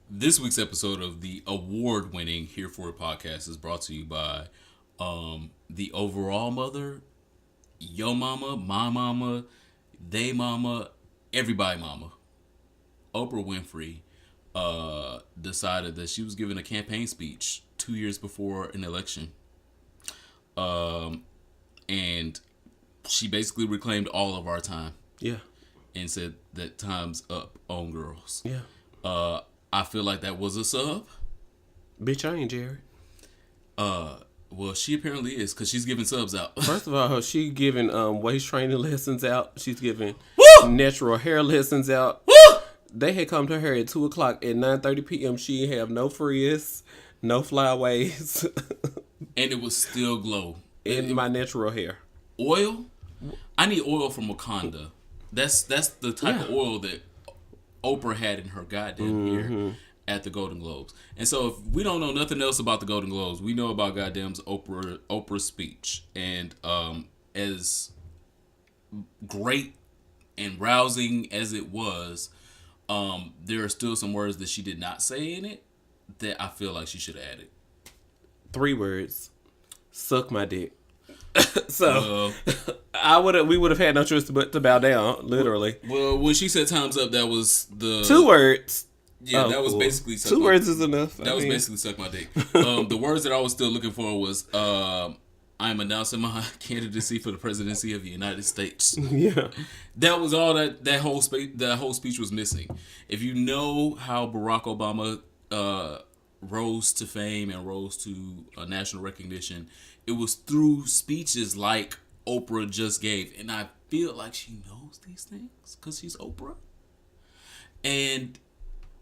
This week's episode of the award-winning Here For It podcast is brought to you by the overall mother, yo mama, my mama, they mama, everybody mama. Oprah Winfrey decided that she was giving a campaign speech 2 years before an election. And she basically reclaimed all of our time. Yeah. And said that time's up on girls. Yeah. I feel like that was a sub. Bitch, I ain't Jerry. Well, she apparently is because she's giving subs out. First of all, she giving waist training lessons out. She's giving Woo! natural hair lessons out. Woo! They had come to her at 2 o'clock at 9:30 p.m. She ain't have no frizz, no flyaways. And it was still glow. In my natural hair. Oil? I need oil from Wakanda. That's the type of oil that Oprah had in her goddamn hair at the Golden Globes. And so if we don't know nothing else about the Golden Globes, we know about goddamn Oprah's speech. And as great and rousing as it was, there are still some words that she did not say in it that I feel like she should have added. 3 words. Suck my dick. So we would have had no choice but to bow down, literally. Well, when she said time's up, that was the 2 words. Yeah, that was basically suck 2 my, words is enough. That was basically suck my dick. The words that I was still looking for was I'm announcing my candidacy for the presidency of the United States. Yeah. That was all that whole speech was missing. If you know how Barack Obama rose to fame and rose to national recognition, it was through speeches like Oprah just gave. And I feel like she knows these things because she's Oprah. And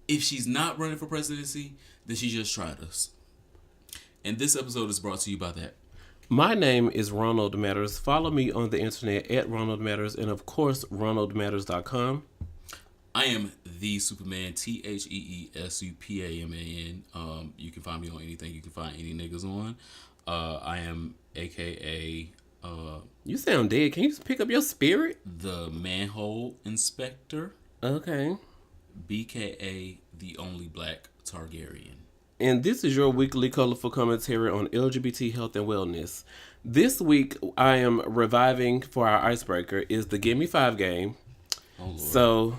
if she's not running for presidency, then she just tried us. And this episode is brought to you by that. My name is Ronald Matters. Follow me on the internet at Ronald Matters and, of course, RonaldMatters.com. I am the Superman, TheeSupaman. You can find me on anything you can find any niggas on. I am AKA... you sound dead. Can you just pick up your spirit? The Manhole Inspector. Okay. BKA the only black Targaryen. And this is your weekly colorful commentary on LGBT health and wellness. This week, I am reviving for our icebreaker is the Gimme 5 game. Oh, Lord. So,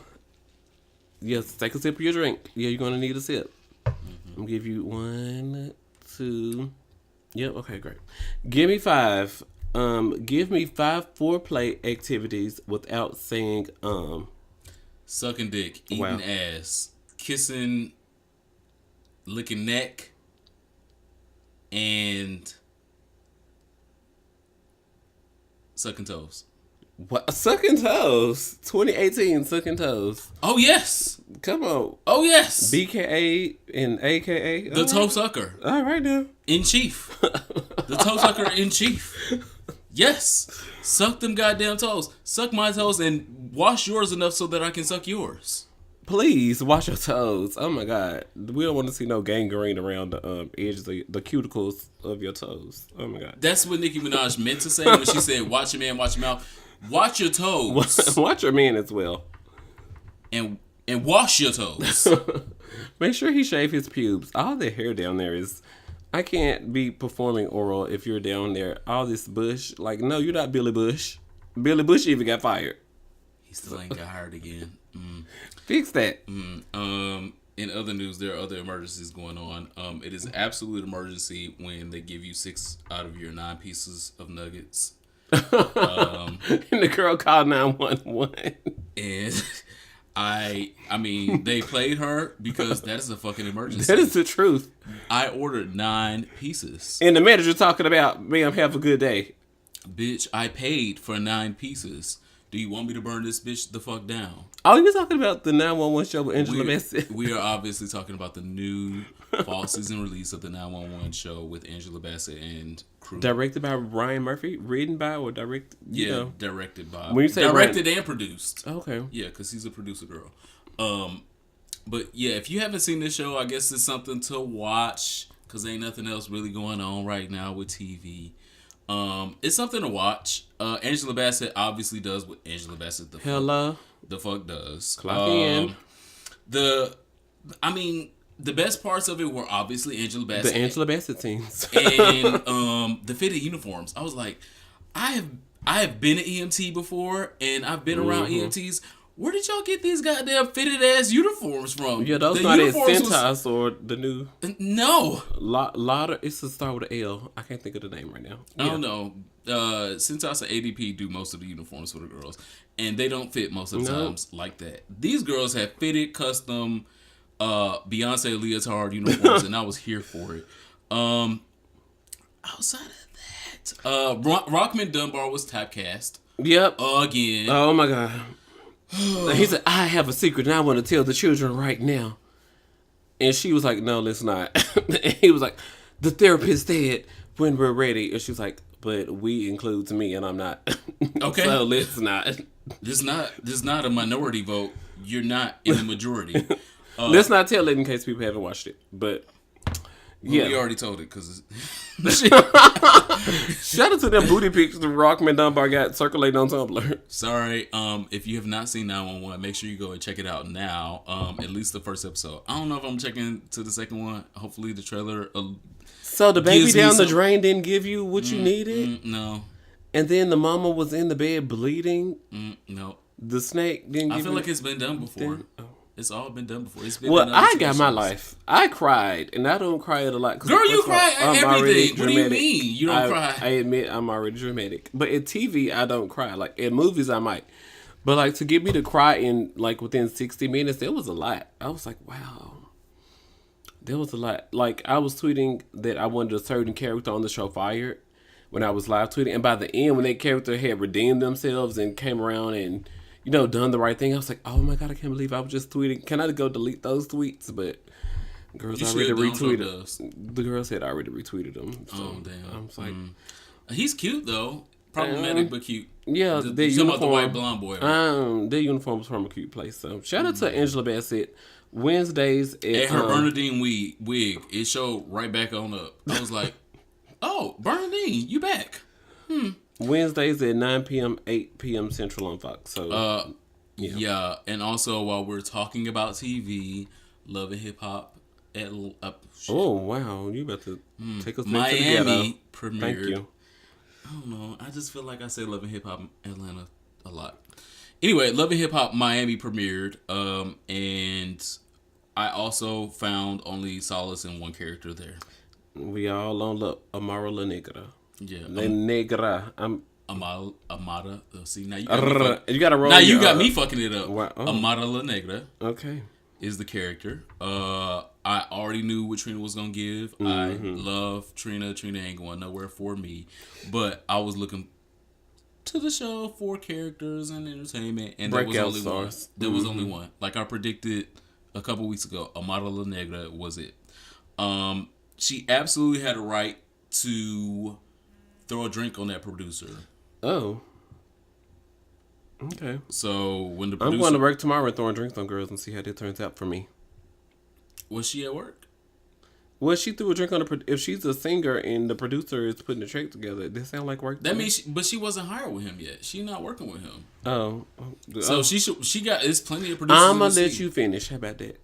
yes, take a sip of your drink. Yeah, you're going to need a sip. I'm going to give you 1, 2... Yep, okay, great. Gimme 5. Give me 5 foreplay activities without saying Sucking dick, eating ass, kissing, licking neck, and sucking toes. What? Sucking toes? 2018 sucking toes. Oh, yes. Come on. Oh, yes. BKA and AKA. The toe sucker. All right now. In chief. The toe sucker in chief. Yes. Suck them goddamn toes. Suck my toes and wash yours enough so that I can suck yours. Please wash your toes. Oh my God. We don't want to see no gangrene around the edges, the cuticles of your toes. Oh my God. That's what Nicki Minaj meant to say when she said, watch your man, watch your mouth. Watch your toes. Watch your man as well. And wash your toes. Make sure he shave his pubes. All the hair down there is... I can't be performing oral if you're down there. All this Bush. Like, no, you're not Billy Bush. Billy Bush even got fired. He still ain't got hired again. Fix that. In other news, there are other emergencies going on. It is an absolute emergency when they give you 6 out of your 9 pieces of nuggets. And the girl called 911. And I mean, they played her because that is a fucking emergency. That is the truth. I ordered 9 pieces. And the manager talking about, ma'am, have a good day. Bitch, I paid for 9 pieces. Do you want me to burn this bitch the fuck down? Oh, you're talking about the 911 show with Angela Bassett. We are obviously talking about the new fall season release of the 911 show with Angela Bassett and crew. Directed by Ryan Murphy? Written by or directed? Directed by. When you say directed and produced. Okay. Yeah, because he's a producer girl. But yeah, if you haven't seen this show, I guess it's something to watch because ain't nothing else really going on right now with TV. It's something to watch. Angela Bassett obviously does what Angela Bassett the fuck does. Clock in. I mean, the best parts of it were obviously Angela Bassett. The Angela Bassett scenes. And the fitted uniforms. I was like, I have been an EMT before, and I've been around EMTs. Where did y'all get these goddamn fitted ass uniforms from? Yeah, those not at Centos or the new. No. Lotta, it's a start with an L. I can't think of the name right now. I don't know. Centos and ADP do most of the uniforms for the girls, and they don't fit most of the times like that. These girls have fitted custom Beyonce leotard uniforms, and I was here for it. Outside of that, Rockman Dunbar was typecast. Yep. Again. Oh my God. He said, I have a secret and I want to tell the children right now. And she was like, no, let's not. And he was like, the therapist said when we're ready. And she was like, but we includes me and I'm not. Okay. So let's not. This is not a minority vote. You're not in the majority. Let's not tell it in case people haven't watched it. But yeah. We already told it because shout out to them booty pics the Rockman Dunbar got circulating on Tumblr. Sorry, if you have not seen 911, make sure you go and check it out now. At least the first episode. I don't know if I'm checking to the second one. Hopefully the trailer. So the baby down the drain didn't give you what you needed? No. And then the mama was in the bed bleeding? No. The snake didn't give you... I feel like it's been done before. It's all been done before. It's been I got my life. I cried, and I don't cry at a lot. Girl, you cry at everything. What do you mean? You don't cry? I admit I'm already dramatic. But at TV, I don't cry. Like, at movies, I might. But, like, to get me to cry in, like, within 60 minutes, there was a lot. I was like, wow. There was a lot. Like, I was tweeting that I wanted a certain character on the show fired when I was live tweeting. And by the end, when that character had redeemed themselves and came around and... done the right thing. I was like, oh my God, I can't believe I was just tweeting. Can I go delete those tweets? But girls already retweeted. The girl said I already retweeted them. So oh, damn. I was like, he's cute though. Problematic, but cute. Yeah, their uniform. About the white blonde boy. Their uniform's from a cute place. So shout out to Angela Bassett. Wednesdays at her Bernadine wig, it showed right back on up. I was like, oh, Bernadine, you back? Wednesdays at 9 p.m., 8 p.m. Central on Fox. So, yeah. And also, while we're talking about TV, Love and Hip Hop at oh, wow. You about to take us Miami premiered. Thank you. I don't know. I just feel like I say Love and Hip Hop Atlanta a lot. Anyway, Love and Hip Hop Miami premiered. And I also found only solace in one character there. We all on love Amara La Negra. Yeah, La Negra. Amada. See, now you got to roll. Now you got me fucking it up. Wow. Oh. Amada La Negra. Okay. Is the character. I already knew what Trina was gonna give. Mm-hmm. I love Trina. Trina ain't going nowhere for me, but I was looking to the show for characters and entertainment, and there was only one. There was only one. Like I predicted a couple weeks ago, Amada La Negra was it. She absolutely had a right to throw a drink on that producer. Oh. Okay. So when the producer... I'm going to work tomorrow and throwing drinks on girls and see how that turns out for me. Was she at work? Well, she threw a drink on if she's a singer and the producer is putting the track together, that sound like work. That means, but she wasn't hired with him yet. She's not working with him. Oh. So she got, there's plenty of producers. I'm going to let you finish. How about that?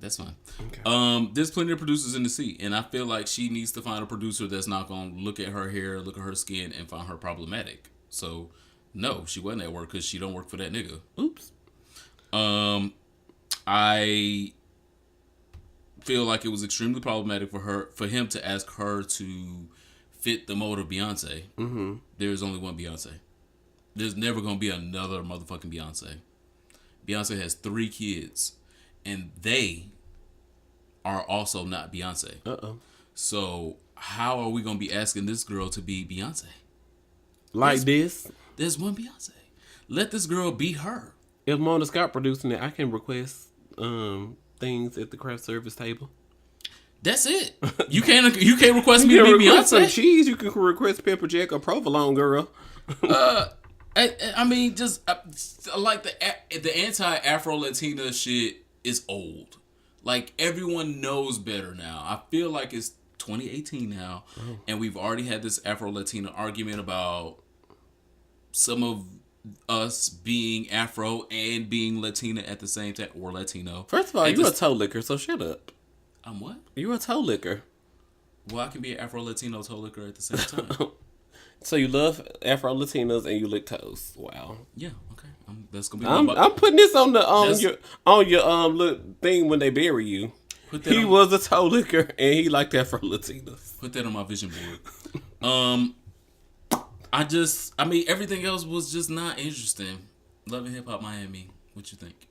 That's fine. Okay. There's plenty of producers in the seat, and I feel like she needs to find a producer that's not going to look at her hair, look at her skin, and find her problematic. So, no, she wasn't at work because she don't work for that nigga. Oops. I feel like it was extremely problematic for him to ask her to fit the mold of Beyonce. Mm-hmm. There's only one Beyonce. There's never going to be another motherfucking Beyonce. Beyonce has 3 kids, and they are also not Beyonce. Uh-oh. So how are we going to be asking this girl to be Beyonce? There's one Beyonce. Let this girl be her. If Mona Scott producing it, I can request things at the craft service table. That's it. You can't request me to be Beyonce. Some cheese. You can request pepper jack or provolone, girl. I mean, just like the anti-Afro Latina shit is old. Like everyone knows better now. I feel like it's 2018 now, and we've already had this Afro Latina argument about some of us being Afro and being Latina at the same time, or Latino. First of all, you're a toe licker, so shut up. I'm what? You're a toe licker. Well, I can be an Afro-Latino toe licker at the same time. So you love Afro-Latinos and you lick toes. Wow. Yeah, okay. That's gonna be I'm putting this on your little thing when they bury you. He was a toe licker and he liked Afro-Latinos. Put that on my vision board. I mean, everything else was just not interesting. Love and Hip Hop Miami. What you think?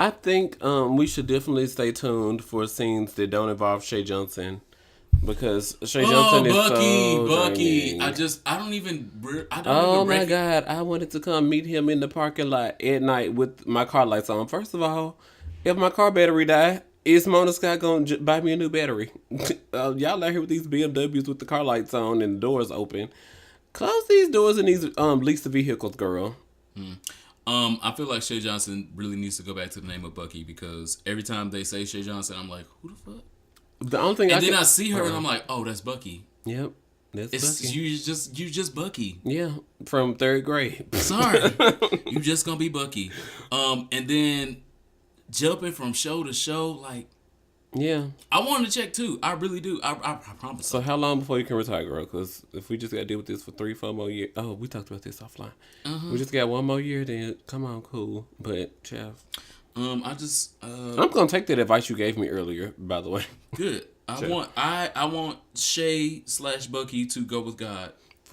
I think we should definitely stay tuned for scenes that don't involve Shay Johnson. Because Shay Johnson is so Bucky. draining. I don't even. Oh my God! I wanted to come meet him in the parking lot at night with my car lights on. First of all, if my car battery die, is Mona Scott gonna buy me a new battery? Y'all out here with these BMWs with the car lights on and the doors open. Close these doors in these lease the vehicles, girl. I feel like Shay Johnson really needs to go back to the name of Bucky because every time they say Shay Johnson, I'm like, who the fuck? The only thing I see her and I'm like, oh, that's Bucky. Yep, that's Bucky. You just Bucky. Yeah, from 3rd grade. Sorry, you just gonna be Bucky. And then jumping from show to show, like, yeah, I wanted to check too. I really do. I promise. So how long before you can retire, girl? Because if we just got to deal with this for 3-4 more years. Oh, we talked about this offline. We just got 1 more year, then come on, cool. But, Jeff. I'm gonna take that advice you gave me earlier, by the way. Good. I want Shay / Bucky to go with God. /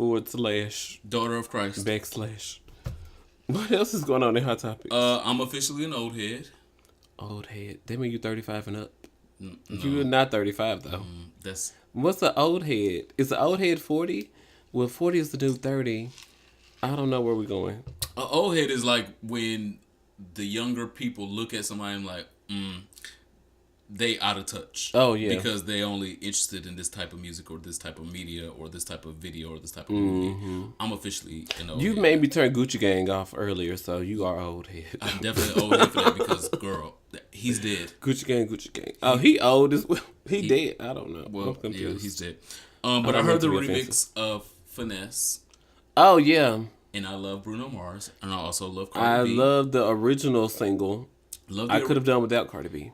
Daughter of Christ. / What else is going on in Hot Topics? I'm officially an old head. Old head. That mean you 35 and up. No. You're not 35 though. What's an old head? Is an old head 40? Well, 40 is the new 30. I don't know where we're going. An old head is like when the younger people look at somebody and like, they out of touch. Oh, yeah. Because they only interested in this type of music or this type of media or this type of video or this type of movie. I'm officially an old head. You made me turn Gucci Gang off earlier, so you are old head. I'm definitely old head for that because, girl, he's dead. Gucci Gang. Oh, he old as well. He dead. I don't know. Well, yeah, he's dead. But I heard the remix of Finesse. Oh, yeah. And I love Bruno Mars. And I also love Cardi I B. love the original single. I could have done without Cardi B.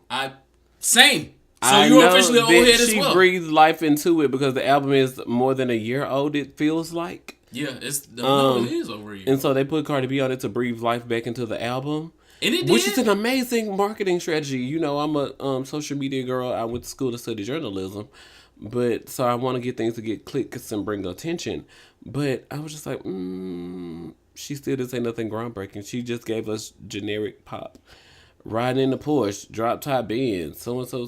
Same. So you're officially an old head as well. She breathed life into it because the album is more than a year old, it feels like. Yeah, it is over a year. And so they put Cardi B on it to breathe life back into the album. And it did. Which is an amazing marketing strategy. You know, I'm a social media girl. I went to school to study journalism. But so I want to get things to get clicks and bring attention. But I was just like, she still didn't say nothing groundbreaking. She just gave us generic pop. Riding in the Porsche, drop top Benz, so and so.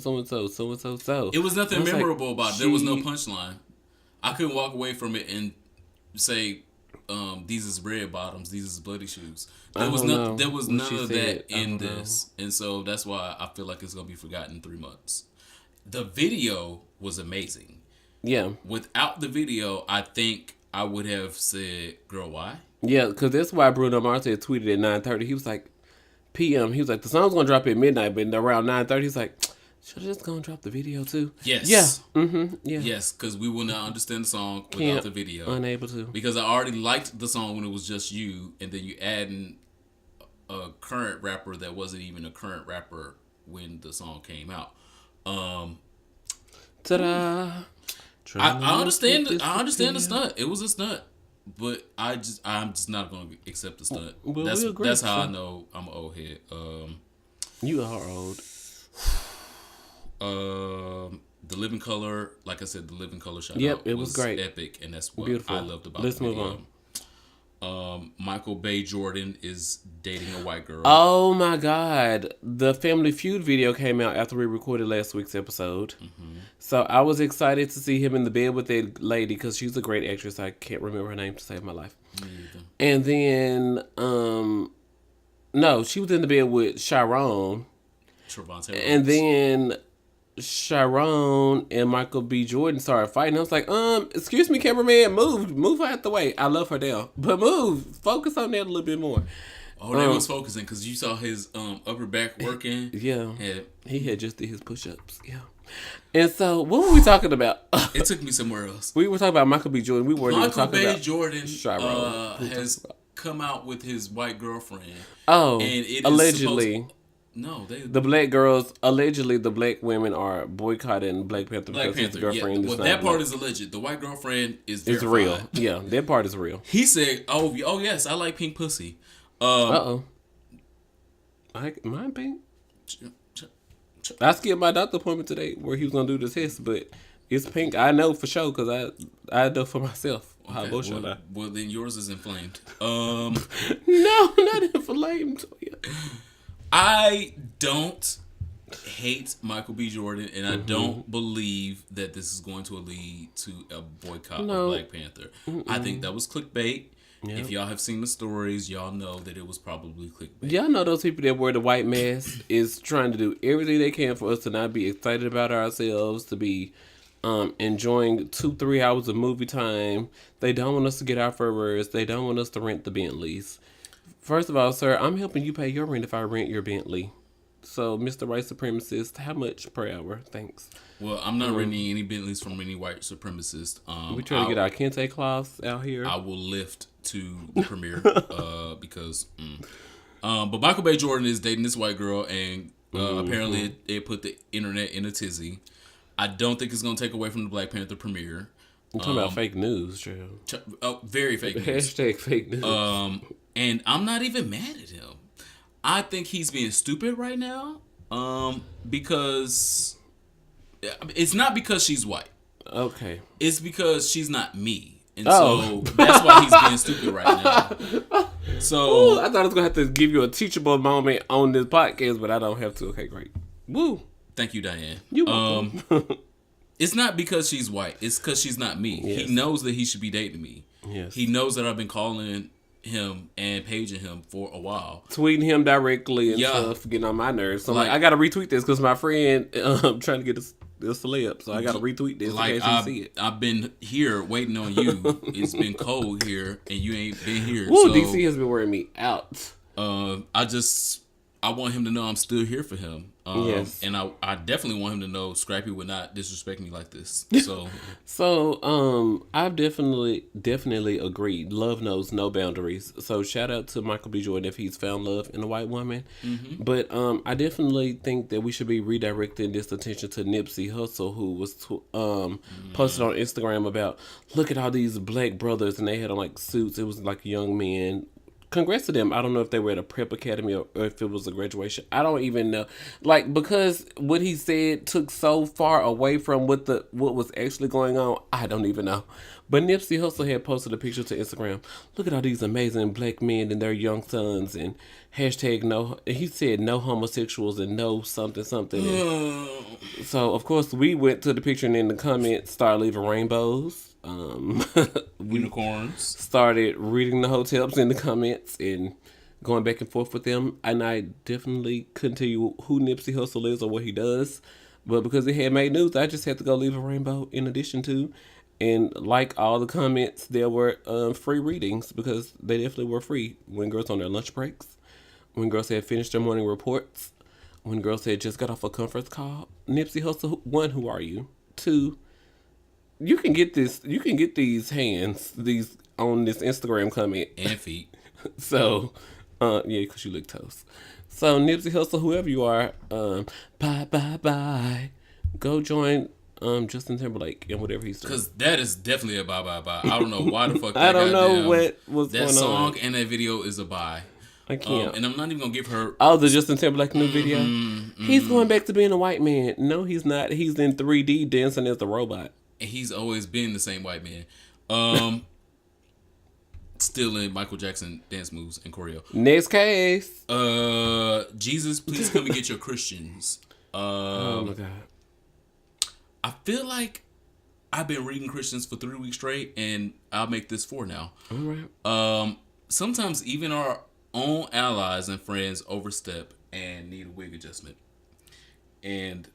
It was nothing memorable about it. There was no punchline. I couldn't walk away from it and say, these is red bottoms, these is bloody shoes. There was none of that in this. And so that's why I feel like it's gonna be forgotten in 3 months. The video was amazing. Yeah. Without the video, I think I would have said, girl, why? Yeah, because that's why Bruno Mars had tweeted at 9:30. He was like, PM. He was like, the song's gonna drop at midnight, but around 9:30, he's like, should I just go and drop the video too? Yes. Yeah. Yeah. Yes, because we will not understand the song without the video. Unable to. Because I already liked the song when it was just you, and then you add in a current rapper that wasn't even a current rapper when the song came out. Ta-da! I understand the stunt. It was a stunt. But I'm just not gonna accept the stunt. Well, that's how I know I'm an old head. You are old. The Living Color, like I said, the Living Color shout yep, out it was great, epic, and that's what beautiful. I loved about. Let's the video. move on. Michael Bay Jordan is dating a white girl. Oh my God. The Family Feud video came out after we recorded last week's episode. So I was excited to see him in the bed with that lady because she's a great actress. I can't remember her name to save my life. And then, no, she was in the bed with Sharon. And then Sharon and Michael B. Jordan started fighting. I was like, excuse me, cameraman, move her out the way. I love her now, but focus on that a little bit more. Oh, they was focusing because you saw his upper back working. Yeah, he had just did his push-ups. Yeah, and so what were we talking about? It took me somewhere else. We were talking about Michael B. Jordan. We weren't even talking about Michael B. Jordan. Sharon has come out with his white girlfriend. Oh, and it allegedly. No, they The black girls, allegedly, the black women are boycotting Black Panther Black because his Panther. girlfriend Yeah, is well, not that part black. is alleged. The white girlfriend is It's verified. real. Yeah, that part is real. He said, "Oh yes, I like pink pussy." Uh-oh. Mine pink? I skipped my doctor appointment today where he was going to do the test, but it's pink. I know for sure because I know for myself. How Okay, bullshit I. well, then yours is inflamed. No, not inflamed. I don't hate Michael B. Jordan, and I don't believe that this is going to lead to a boycott of Black Panther. I think that was clickbait. Yep. If y'all have seen the stories, y'all know that it was probably clickbait. Y'all know those people that wear the white mask is trying to do everything they can for us to not be excited about ourselves, to be enjoying 2-3 hours of movie time. They don't want us to get our furs. They don't want us to rent the Bentleys. First of all, sir, I'm helping you pay your rent if I rent your Bentley. So, Mr. White Supremacist, how much per hour? Thanks. Well, I'm not renting any Bentleys from any white supremacist. We trying to get our Kente cloths out here. I will lift to the premiere because. But Michael B. Jordan is dating this white girl, and apparently it put the internet in a tizzy. I don't think it's going to take away from the Black Panther premiere. I'm talking about fake news, Joe. Very fake news. Hashtag fake news. And I'm not even mad at him. I think he's being stupid right now because it's not because she's white. Okay. It's because she's not me. And so that's why he's being stupid right now. So ooh, I thought I was going to have to give you a teachable moment on this podcast, but I don't have to. Okay, great. Woo. Thank you, Diane. You welcome. It's not because she's white. It's because she's not me. Yes. He knows that he should be dating me. Yes. He knows that I've been calling him and paging him for a while, tweeting him directly and stuff, getting on my nerves. So like I gotta retweet this because my friend trying to get a celeb, so I gotta retweet this in case you see it. I've been here waiting on you. It's been cold here and you ain't been here. Ooh, so, DC has been wearing me out. I want him to know I'm still here for him. Yes. And I definitely want him to know Scrappy would not disrespect me like this. So I've definitely agreed. Love knows no boundaries. So shout out to Michael B. Jordan if he's found love in a white woman. Mm-hmm. But I definitely think that we should be redirecting this attention to Nipsey Hussle, who was posted on Instagram about, look at all these black brothers, and they had on like suits. It was like young men. Congrats to them. I don't know if they were at a prep academy or if it was a graduation. I don't even know. Like, because what he said took so far away from what was actually going on, I don't even know. But Nipsey Hussle had posted a picture to Instagram. Look at all these amazing black men and their young sons, and hashtag no. He said no homosexuals and no something. And so of course we went to the picture and in the comments started leaving rainbows. Unicorns. Started reading the hotels in the comments and going back and forth with them, and I definitely couldn't tell you who Nipsey Hussle is or what he does, but because it had made news, I just had to go leave a rainbow in addition to, and like all the comments, there were free readings because they definitely were free. When girls on their lunch breaks, when girls had finished their morning reports, when girls had just got off a conference call. Nipsey Hussle, 1, who are you? 2, you can get this. You can get these hands, these on this Instagram comment and feet. So, yeah, because you look toast. So Nipsey Hussle, whoever you are, bye. Go join Justin Timberlake and whatever he's doing. Because that is definitely a bye. I don't know why the fuck. I don't know what was that going on. That song and that video is a bye. I can't. And I'm not even gonna give her. Oh, the Justin Timberlake new video. He's going back to being a white man. No, he's not. He's in 3D dancing as the robot. And he's always been the same white man. Still in Michael Jackson dance moves and choreo. Next case. Jesus, please come and get your Christians. Oh my God. I feel like I've been reading Christians for 3 weeks straight, and I'll make this 4 now. All right. Sometimes even our own allies and friends overstep and need a wig adjustment. And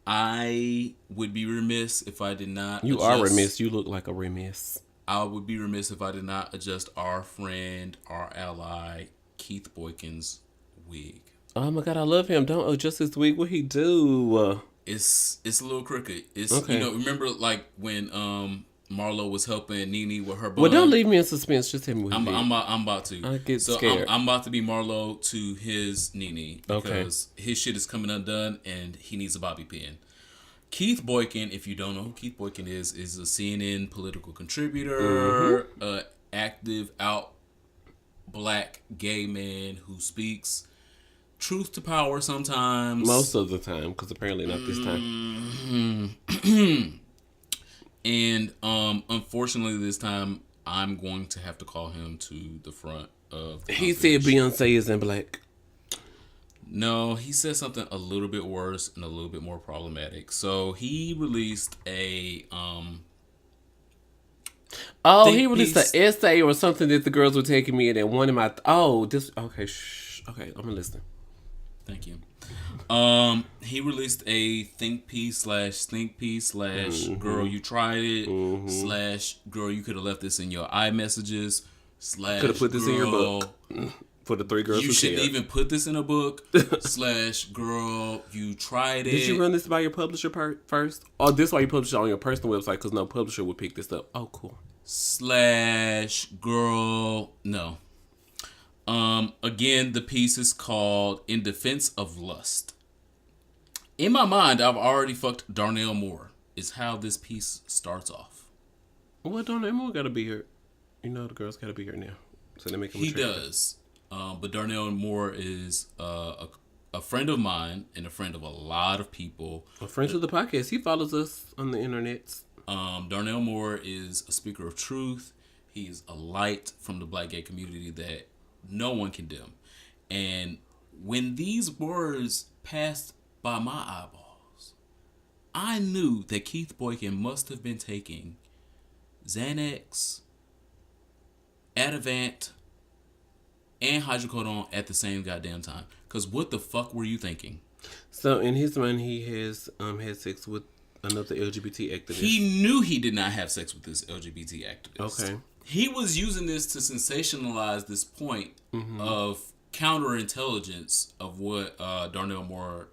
I would be remiss if I did not. You are remiss. You look like a remiss. I would be remiss if I did not adjust our friend, our ally, Keith Boykin's wig. Oh my God, I love him. Don't adjust his wig. What he do? It's a little crooked. It's okay. Remember like when Marlo was helping Nene with her bun. Well, don't leave me in suspense. Just tell me what I'm about to. I get so scared. I'm about to be Marlo to his Nene because his shit is coming undone and he needs a bobby pin. Keith Boykin, if you don't know who Keith Boykin is a CNN political contributor, active out black gay man who speaks truth to power sometimes. Most of the time, because apparently not this time. And unfortunately this time I'm going to have to call him to the front of the He said Beyonce isn't black. No, he said something a little bit worse and a little bit more problematic. So he released a he released an essay or something that the girls were taking me in, and one of my okay, I'm gonna listen. Thank you. He released a think piece / girl you tried it / girl you could have left this in your iMessages / could have put this in your book for the 3 girls you who shouldn't cared. even put this in a book / girl you tried it. Did you run this by your publisher first? Or this why you publish it on your personal website because no publisher would pick this up? Oh, cool. / girl no. Again, the piece is called In Defense of Lust. In my mind, I've already fucked Darnell Moore, is how this piece starts off. Well, Darnell Moore gotta be here. You know the girls gotta be here now. So they make him He does. But Darnell Moore is a friend of mine and a friend of a lot of people. A friend of the podcast. He follows us on the internet. Darnell Moore is a speaker of truth. He is a light from the black gay community that no one can dim. And when these words passed by my eyeballs, I knew that Keith Boykin must have been taking Xanax, Ativan, and hydrocodone at the same goddamn time. Because what the fuck were you thinking? So in his mind, he has had sex with another LGBT activist. He knew he did not have sex with this LGBT activist. Okay. He was using this to sensationalize this point of counterintelligence of what Darnell Moore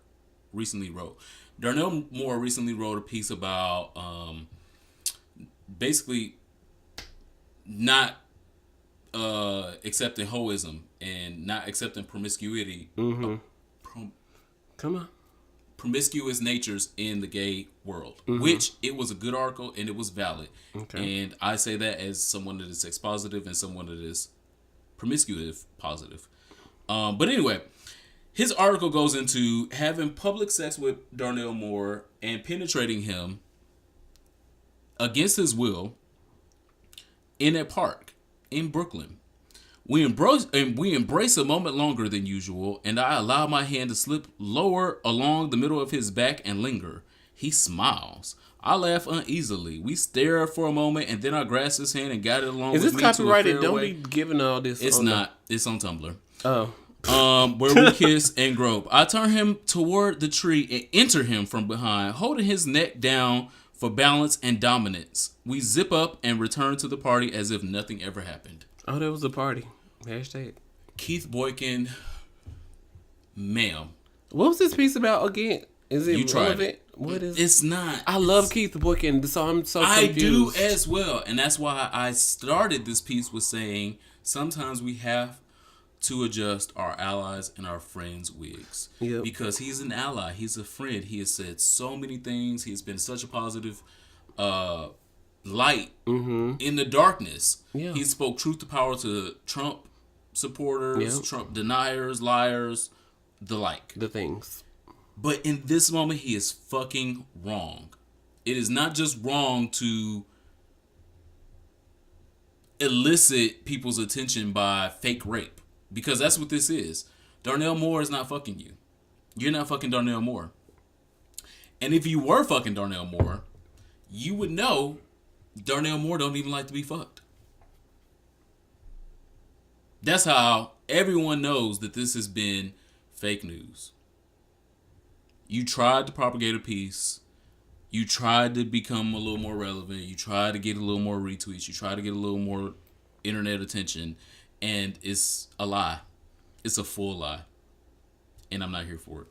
recently wrote. Darnell Moore recently wrote a piece about basically not accepting hoism and not accepting promiscuity. Come on. Promiscuous natures in the gay world, which it was a good article and it was valid. Okay. And I say that as someone that is sex positive and someone that is promiscuous positive. But anyway, his article goes into having public sex with Darnell Moore and penetrating him against his will in a park in Brooklyn. We embrace a moment longer than usual, and I allow my hand to slip lower along the middle of his back and linger. He smiles. I laugh uneasily. We stare for a moment, and then I grasp his hand and guide it along with me to a fairway. Is this copyrighted? Don't be giving all this. It's not. It's on Tumblr. Oh. Where we kiss and grope. I turn him toward the tree and enter him from behind, holding his neck down for balance and dominance. We zip up and return to the party as if nothing ever happened. Oh, that was a party. Hashtag. Keith Boykin, ma'am. What was this piece about again? Is it relevant? What is? It's not. I love Keith Boykin, so I'm so confused. I do as well, and that's why I started this piece with saying sometimes we have to adjust our allies and our friends' wigs. Yep. Because he's an ally, he's a friend. He has said so many things. He's been such a positive light in the darkness. Yeah. He spoke truth to power to Trump supporters, Trump deniers, liars, the like. The things. But in this moment, he is fucking wrong. It is not just wrong to elicit people's attention by fake rape. Because that's what this is. Darnell Moore is not fucking you. You're not fucking Darnell Moore. And if you were fucking Darnell Moore, you would know Darnell Moore don't even like to be fucked. That's how everyone knows that this has been fake news. You tried to propagate a piece. You tried to become a little more relevant. You tried to get a little more retweets. You tried to get a little more internet attention. And it's a lie. It's a full lie. And I'm not here for it.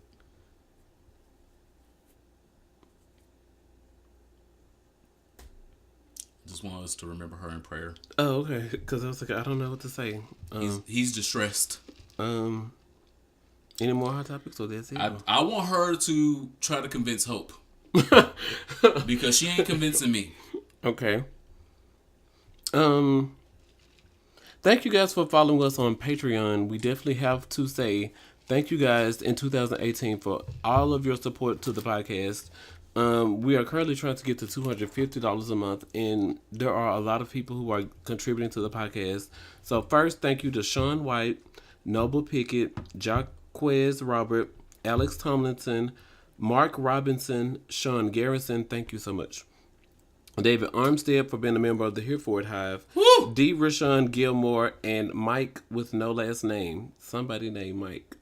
just want us to remember her in prayer. Oh, okay. Because I was like, I don't know what to say. He's distressed. Any more hot topics or that's it? I want her to try to convince Hope. Because she ain't convincing me. Okay. Thank you guys for following us on Patreon. We definitely have to say thank you guys in 2018 for all of your support to the podcast. We are currently trying to get to $250 a month, and there are a lot of people who are contributing to the podcast. So first, thank you to Sean White, Noble Pickett, Jaquez Robert, Alex Tomlinson, Mark Robinson, Sean Garrison. Thank you so much. David Armstead for being a member of the Here For It Hive. Woo! D. Rashawn Gilmore and Mike with no last name. Somebody named Mike.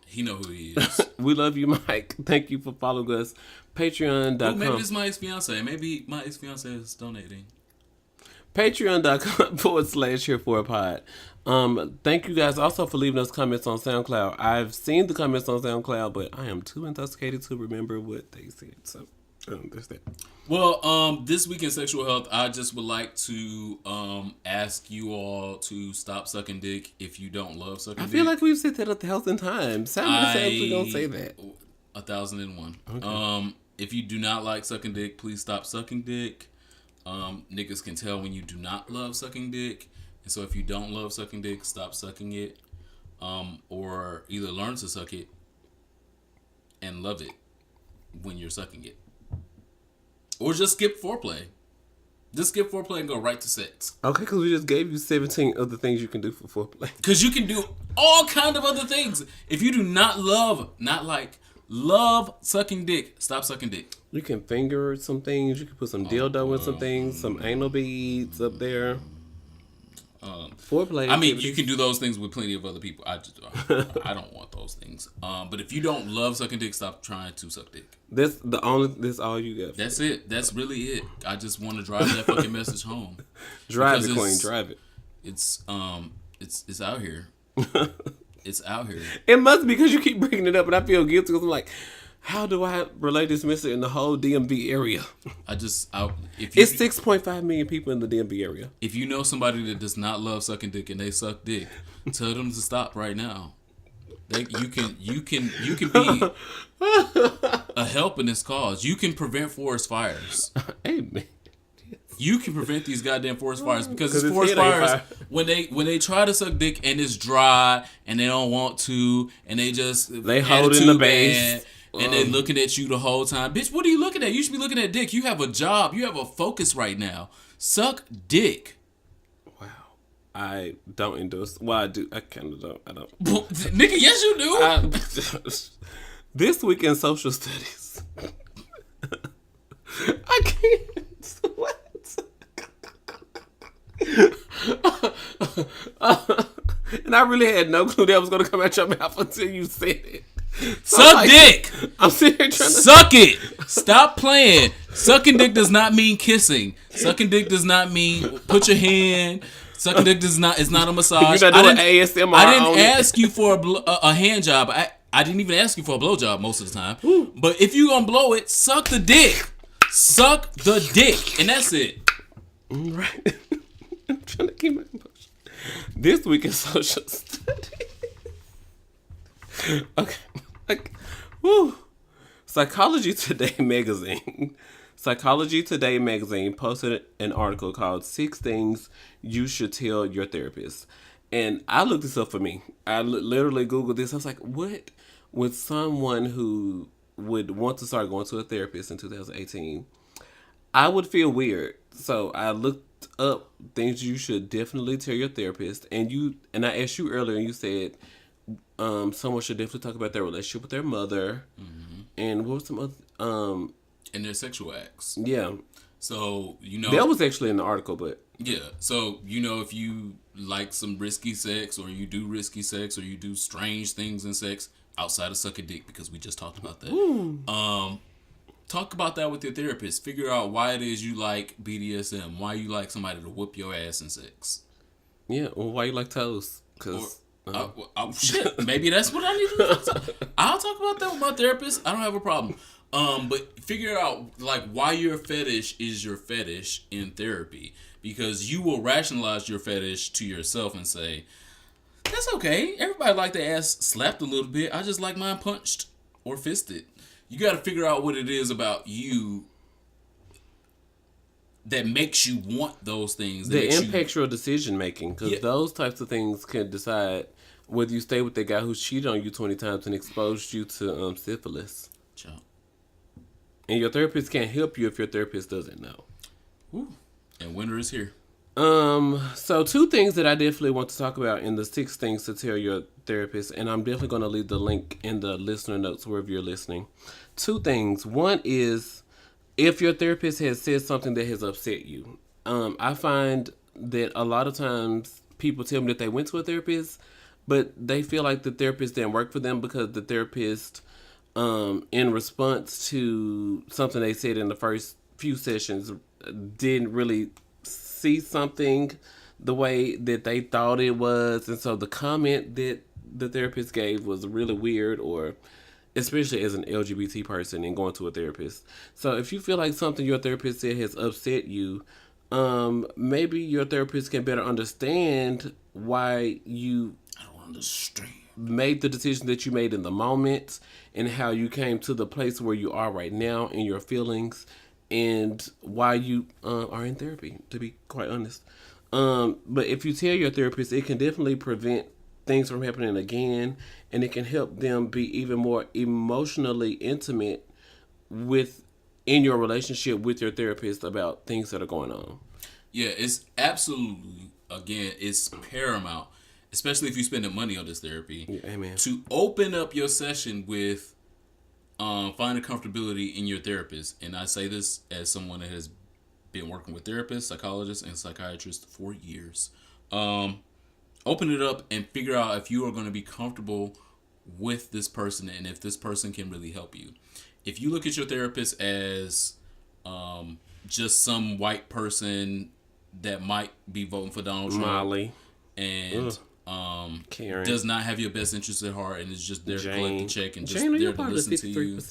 He know who he is. We love you, Mike. Thank you for following us. Patreon.com. Maybe it's my ex-fiance. Maybe my ex-fiance is donating. Patreon.com/Here For It Pod. Thank you guys also for leaving us comments on SoundCloud. I've seen the comments on SoundCloud, but I am too intoxicated to remember what they said. So there's that. Well, this week in sexual health, I just would like to ask you all to stop sucking dick if you don't love sucking dick. I feel like we've said that 1,000 times. How many times we gonna say that? 1,001. Okay. If you do not like sucking dick, please stop sucking dick. Niggas can tell when you do not love sucking dick. And so if you don't love sucking dick, stop sucking it. Or either learn to suck it and love it when you're sucking it. Or just skip foreplay. Just skip foreplay and go right to sex. Okay, because we just gave you 17 other things you can do for foreplay. Because you can do all kind of other things. If you do not love sucking dick, stop sucking dick. You can finger some things. You can put some dildo in some things. Some anal beads up there. Foreplay. I mean, you can do those things with plenty of other people. I don't want those things. But if you don't love sucking dick, stop trying to suck dick. That's all you got. That's it. That's really it. I just want to drive that fucking message home. Drive it, Queen. Drive it. It's out here. It's out here. It must be because you keep bringing it up, and I feel guilty because I'm like, how do I relate this message in the whole DMV area? It's 6.5 million people in the DMV area. If you know somebody that does not love sucking dick and they suck dick, tell them to stop right now. You can be a help in this cause. You can prevent forest fires. Amen. You can prevent these goddamn forest fires because these forest fires, when they try to suck dick and it's dry and they don't want to and they hold in the base. And they're looking at you the whole time. Bitch, what are you looking at? You should be looking at dick. You have a job. You have a focus right now. Suck dick. Wow. I don't endorse. Well, I do. I kind of don't. I don't. Nigga, yes you do. This week in social studies. I can't. What? And I really had no clue that was going to come out your mouth until you said it. Suck dick. I'm sitting here trying to suck it. Stop playing. Sucking dick does not mean kissing. Sucking dick does not mean put your hand. Sucking dick is not a massage. You're not doing ASMR. I didn't ask you for a hand job. I didn't even ask you for a blow job most of the time. Ooh. But if you gonna blow it, suck the dick. Suck the dick, and that's it. Right. I'm trying to keep my emotion. This week in social studies. Okay. Woo. Psychology Today magazine posted an article called 6 Things You Should Tell Your Therapist. And I looked this up for me. I literally Googled this. I was like, what would someone who would want to start going to a therapist in 2018? I would feel weird. So I looked up things you should definitely tell your therapist. And I asked you earlier and you said someone should definitely talk about their relationship with their mother. Mm-hmm. And what was some other and their sexual acts. Yeah. So, that was actually in the article, but yeah. So, if you like some risky sex or you do risky sex or you do strange things in sex outside of sucking dick, because we just talked about that. Ooh. Talk about that with your therapist. Figure out why it is you like BDSM. Why you like somebody to whoop your ass in sex. Yeah, or why you like toes. Because shit, maybe that's what I need to do. I'll talk about that with my therapist. I don't have a problem. But figure out like why your fetish is your fetish in therapy, because you will rationalize your fetish to yourself and say, "That's okay. Everybody like their ass slapped a little bit. I just like mine punched or fisted." You got to figure out what it is about you that makes you want those things. That impacts your decision making, because Yeah. those types of things can decide whether you stay with the guy who cheated on you 20 times and exposed you to syphilis. Child. And your therapist can't help you if your therapist doesn't know. Ooh. And winter is here. So 2 things that I definitely want to talk about in the 6 things to tell your therapist, and I'm definitely going to leave the link in the listener notes wherever you're listening. 2 things. One is if your therapist has said something that has upset you. I find that a lot of times people tell me that they went to a therapist, but they feel like the therapist didn't work for them because the therapist, in response to something they said in the first few sessions, didn't really see something the way that they thought it was. And so the comment that the therapist gave was really weird, or especially as an LGBT person and going to a therapist. So if you feel like something your therapist said has upset you, maybe your therapist can better understand why you I don't understand. made the decision that you made in the moment, and how you came to the place where you are right now in your feelings, and why you are in therapy, to be quite honest. But if you tell your therapist, it can definitely prevent things from happening again, and it can help them be even more emotionally intimate in your relationship with your therapist about things that are going on. Yeah, it's absolutely, again, it's paramount, especially if you're spending money on this therapy, Yeah, amen. to open up your session with finding comfortability in your therapist. And I say this as someone that has been working with therapists, psychologists, and psychiatrists for years. Open it up and figure out if you are going to be comfortable with this person and if this person can really help you. If you look at your therapist as just some white person that might be voting for Donald Trump, Molly, and Karen, does not have your best interest at heart and is just there to collect the check and just Jane, there to listen to you,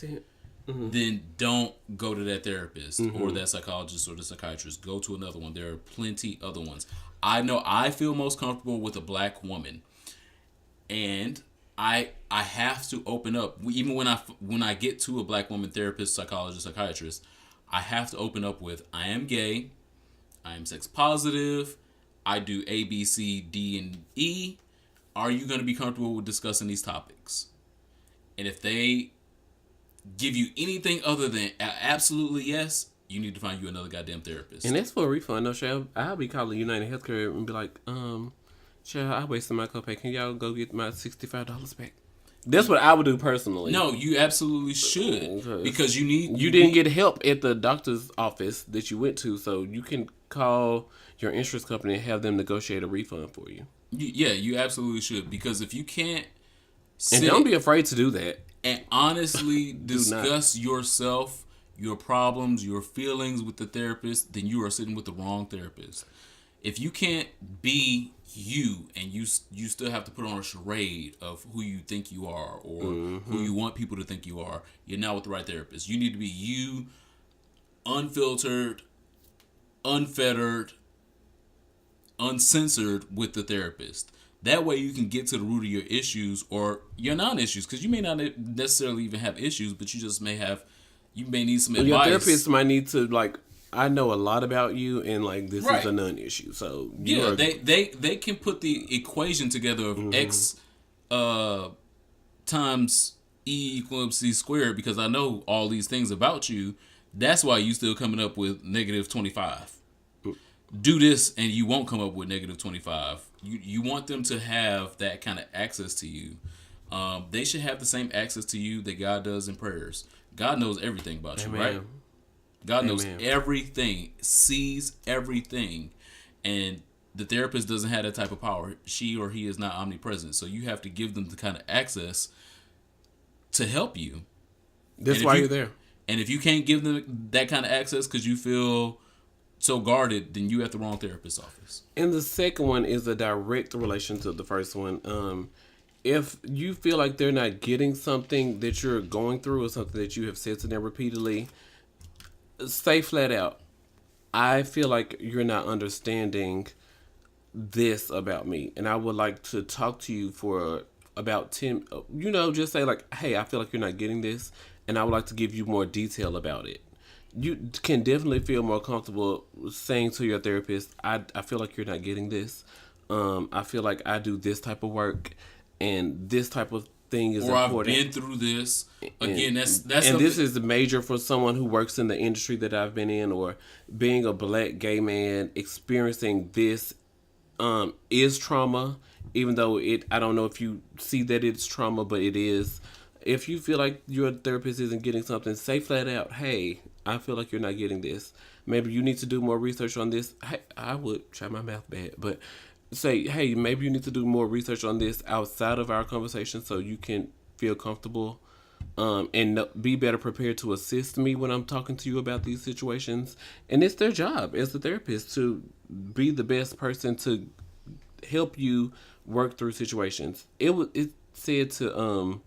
Mm-hmm. then don't go to that therapist or that psychologist or the psychiatrist. Go to another one. There are plenty other ones. I know I feel most comfortable with a black woman, and I have to open up. Even when I get to a black woman therapist, psychologist, psychiatrist, I have to open up with, I am gay, I am sex positive, I do A, B, C, D, and E. Are you going to be comfortable with discussing these topics? And if they give you anything other than absolutely yes, you need to find you another goddamn therapist. And that's for a refund. No, Shell, I'll be calling United Healthcare and be like, Shell, I wasted my copay. Can y'all go get my $65 back? That's what I would do personally. No, you absolutely should, because you didn't get help at the doctor's office that you went to, so you can call your insurance company and have them negotiate a refund for you. Yeah, you absolutely should, because if you can't and don't be afraid to do that and honestly discuss yourself, your problems, your feelings with the therapist, then you are sitting with the wrong therapist. If you can't be you and you still have to put on a charade of who you think you are or who you want people to think you are, you're not with the right therapist. You need to be you, unfiltered, unfettered, uncensored with the therapist. That way you can get to the root of your issues or your non-issues, because you may not necessarily even have issues, but you may need some advice. Your therapist might need to, like, I know a lot about you, and like this is a non-issue. So they can put the equation together of X times E equals C squared, because I know all these things about you. That's why you still coming up with negative 25. Do this and you won't come up with negative 25. You want them to have that kind of access to you. They should have the same access to you that God does in prayers. God knows everything about you, right? God knows everything, sees everything, and the therapist doesn't have that type of power. She or he is not omnipresent, so you have to give them the kind of access to help you. That's why you're there. And if you can't give them that kind of access because you feel so guarded, then you at the wrong therapist's office. And the second one is a direct relation to the first one. if you feel like they're not getting something that you're going through or something that you have said to them repeatedly, say flat out, I feel like you're not understanding this about me, and I would like to talk to you for about 10, just say like, hey, I feel like you're not getting this, and I would like to give you more detail about it. You can definitely feel more comfortable saying to your therapist, I feel like you're not getting this. I feel like I do this type of work, and this type of thing is important. I've been through this. Again, that's and this is major for someone who works in the industry that I've been in, or being a black gay man experiencing this is trauma. Even though I don't know if you see that it's trauma, but it is. If you feel like your therapist isn't getting something, say flat out, hey, I feel like you're not getting this. Maybe you need to do more research on this. Hey, I would try my mouth bad, but say, hey, maybe you need to do more research on this outside of our conversation so you can feel comfortable and be better prepared to assist me when I'm talking to you about these situations. And it's their job as a therapist to be the best person to help you work through situations. It said to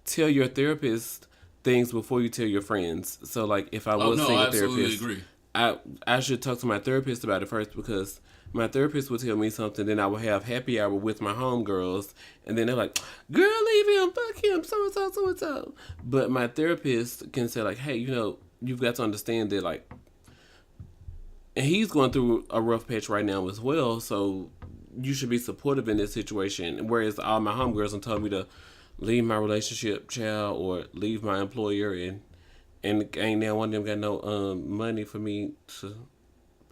tell your therapist things before you tell your friends. So like if I was seeing a therapist, agree. I should talk to my therapist about it first, because my therapist would tell me something, then I would have happy hour with my homegirls, and then they're like, girl, leave him, fuck him, so-and-so, so-and-so. But my therapist can say like, hey, you've got to understand that, like, and he's going through a rough patch right now as well, so you should be supportive in this situation. Whereas all my homegirls have told me to leave my relationship, child, or leave my employer, and ain't now one of them got no money for me to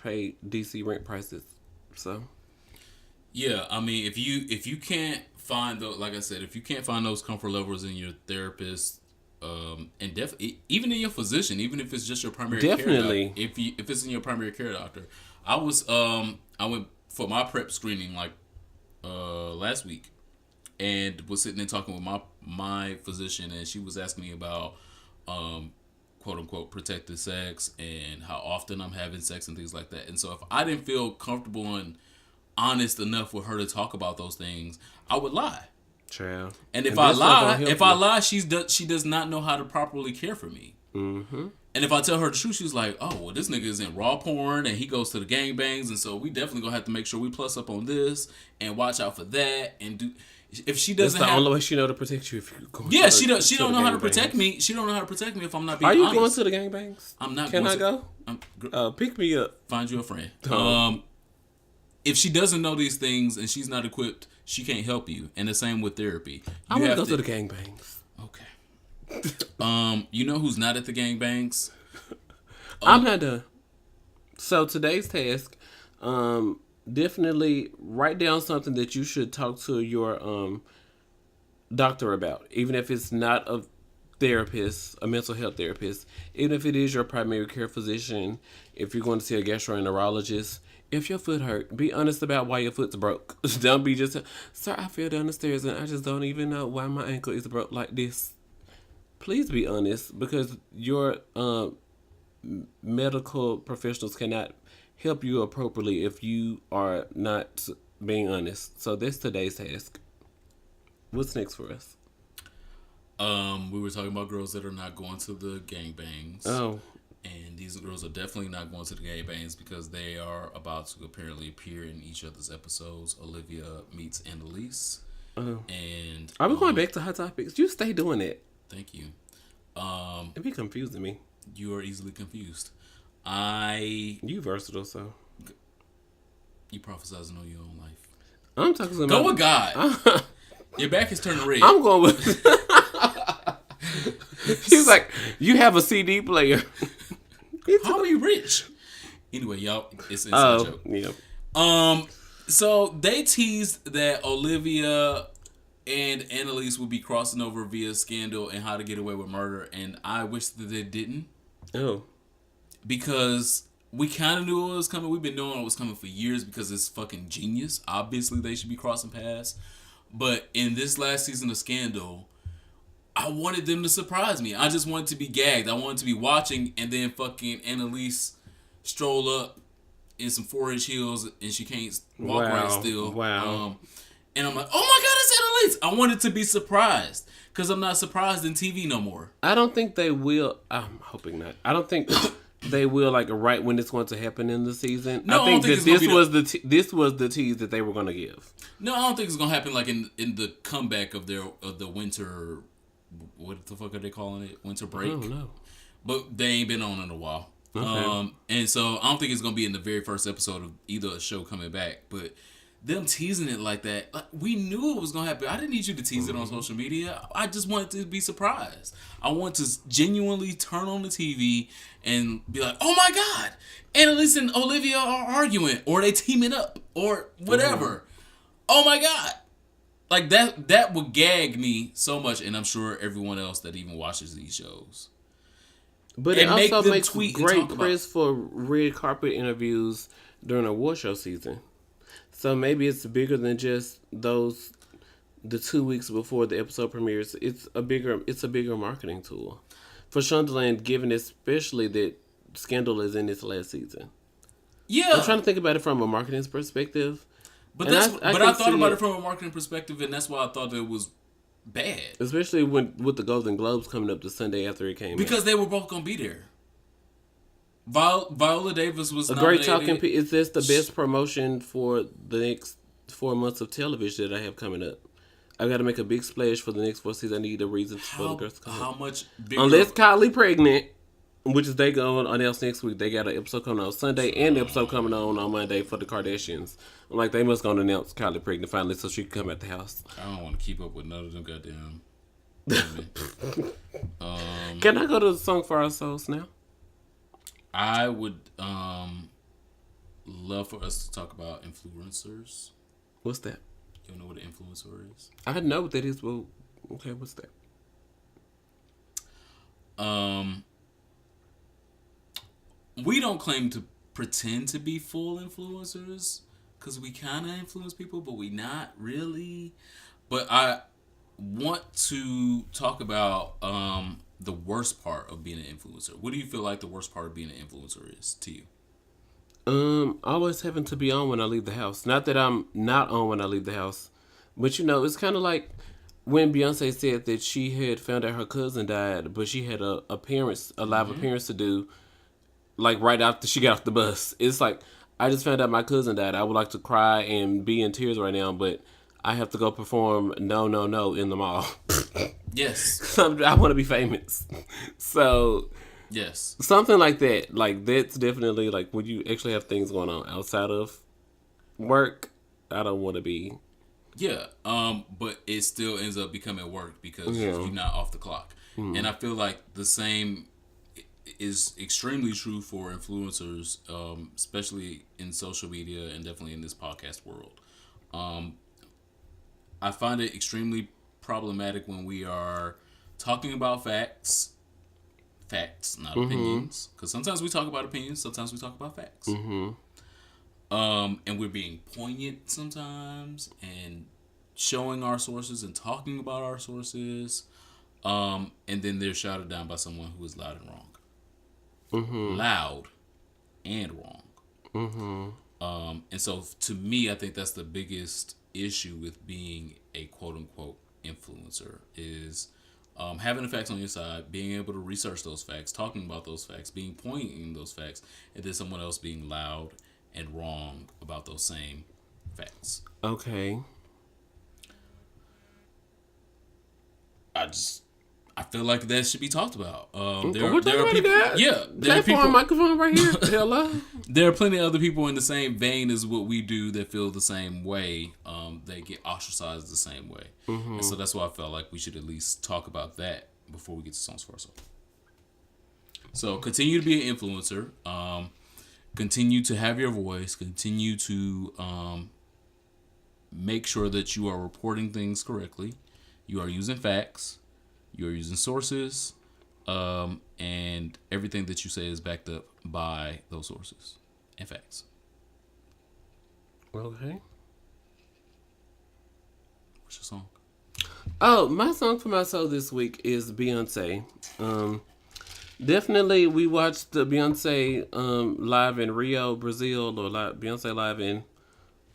pay DC rent prices. So yeah, I mean, if you can't find like I said, if you can't find those comfort levels in your therapist, and definitely even in your physician, even if it's just your primary care doctor, if it's in your primary care doctor, I went for my prep screening like last week, and was sitting there talking with my physician, and she was asking me about quote unquote protected sex and how often I'm having sex and things like that. And so if I didn't feel comfortable and honest enough with her to talk about those things, I would lie. Child. And if I lie, she does not know how to properly care for me. Mm-hmm. And if I tell her the truth, she's like, oh, well, this nigga is in raw porn and he goes to the gangbangs, and so we definitely gonna have to make sure we plus up on this and watch out for that and do. If she doesn't, that's the only way she know to protect you. If you go, she don't know how to protect me. She don't know how to protect me if I'm not being. Are you honest. going to the gangbangs? I'm not. Can I go? Pick me up. Find you a friend. If she doesn't know these things and she's not equipped, she can't help you. And the same with therapy. I want to go to the gangbangs. Okay. You know who's not at the gangbangs? I'm not done. So today's task, definitely write down something that you should talk to your doctor about, even if it's not a therapist, a mental health therapist, even if it is your primary care physician, if you're going to see a gastroenterologist. If your foot hurt, be honest about why your foot's broke. Don't be just, sir, I fell down the stairs and I just don't even know why my ankle is broke like this. Please be honest, because your medical professionals cannot help you appropriately if you are not being honest. So that's today's task. What's next for us? We were talking about girls that are not going to the gangbangs. Oh. And these girls are definitely not going to the gangbangs because they are about to apparently appear in each other's episodes. Olivia meets Annalise. Oh. And are we going back to Hot Topics? You stay doing it. Thank you. It be confusing me. You are easily confused. You versatile, so. You prophesize on your own life. I'm talking about. Go with God. Your back is turning red. I'm going with. He's like, you have a CD player. How are you rich? Anyway, y'all, it's a joke. Yeah. So they teased that Olivia and Annalise would be crossing over via Scandal and How to Get Away with Murder, and I wish that they didn't. Oh. Because we kind of knew it was coming. We've been knowing it was coming for years because it's fucking genius. Obviously, they should be crossing paths. But in this last season of Scandal, I wanted them to surprise me. I just wanted to be gagged. I wanted to be watching, and then fucking Annalise stroll up in some 4-inch heels, and she can't walk right still. Wow. And I'm like, oh my God, it's Annalise. I wanted to be surprised because I'm not surprised in TV no more. I don't think they will. I'm hoping not. I don't think they will, like, right when it's going to happen in the season. No, I think I don't think that this was the tease that they were going to give. No, I don't think it's gonna happen like in the comeback of the winter. What the fuck are they calling it? Winter break. I don't know. But they ain't been on in a while. Okay. And so I don't think it's gonna be in the very first episode of either a show coming back. But them teasing it like that, like, we knew it was gonna happen. I didn't need you to tease it on social media. I just wanted to be surprised. I want to genuinely turn on the TV and be like, "Oh my God, Annalise and Olivia are arguing, or they teaming up, or whatever." Oh my God. Like that would gag me so much, and I'm sure everyone else that even watches these shows. But it also makes great press for red carpet interviews during award show season. So maybe it's bigger than just the 2 weeks before the episode premieres. It's a bigger marketing tool for Shondaland, given especially that Scandal is in its last season. Yeah, I'm trying to think about it from a marketing perspective. But I thought about it from a marketing perspective, and that's why I thought it was bad. Especially with the Golden Globes coming up the Sunday after it came because out. They were both gonna be there. Viola Davis was a nominated. Great talking piece. Is this the best promotion for the next 4 months of television that I have coming up? I got to make a big splash for the next 4 seasons. I need a reason for the girls to come. How much bigger? Unless Kylie pregnant, which is they going to announce next week. They got an episode coming on Sunday and an episode coming on Monday for the Kardashians. I'm like, they must going to announce Kylie pregnant finally so she can come at the house. I don't want to keep up with none of them goddamn. Can I go to the Song for Our Souls now? I would love for us to talk about influencers. What's that? You don't know what an influencer is? I know what that is. Well, okay, what's that? We don't claim to pretend to be full influencers because we kind of influence people, but we not really. But I want to talk about the worst part of being an influencer. What do you feel like the worst part of being an influencer is to you? Always having to be on when I leave the house. Not that I'm not on when I leave the house, but it's kind of like when Beyonce said that she had found out her cousin died, but she had a live appearance to do, like right after she got off the bus. It's like, I just found out my cousin died. I would like to cry and be in tears right now, but I have to go perform No, No, No in the mall. Yes. I want to be famous. So, yes. Something like that. Like, that's definitely, like, when you actually have things going on outside of work, I don't want to be. Yeah. But it still ends up becoming work because you're not off the clock. Mm. And I feel like the same is extremely true for influencers, especially in social media and definitely in this podcast world. I find it extremely problematic when we are talking about facts, not opinions. Because sometimes we talk about opinions, sometimes we talk about facts. And we're being poignant sometimes and showing our sources and talking about our sources. And then they're shouted down by someone who is loud and wrong. Loud and wrong. And so to me, I think that's the biggest issue with being a quote-unquote influencer is having the facts on your side, being able to research those facts, talking about those facts, being poignant in those facts, and then someone else being loud and wrong about those same facts. Okay. I feel like that should be talked about. There are people. Yeah, there are people. Microphone right here. Hello. There are plenty of other people in the same vein as what we do that feel the same way. They get ostracized the same way, and so that's why I felt like we should at least talk about that before we get to songs for ourselves. So continue to be an influencer. Continue to have your voice. Continue to make sure that you are reporting things correctly. You are using facts. You're using sources, and everything that you say is backed up by those sources and facts. Okay. What's your song? Oh, my song for my soul this week is Beyonce. Definitely, we watched the Beyonce live in Rio, Brazil, or Beyonce live in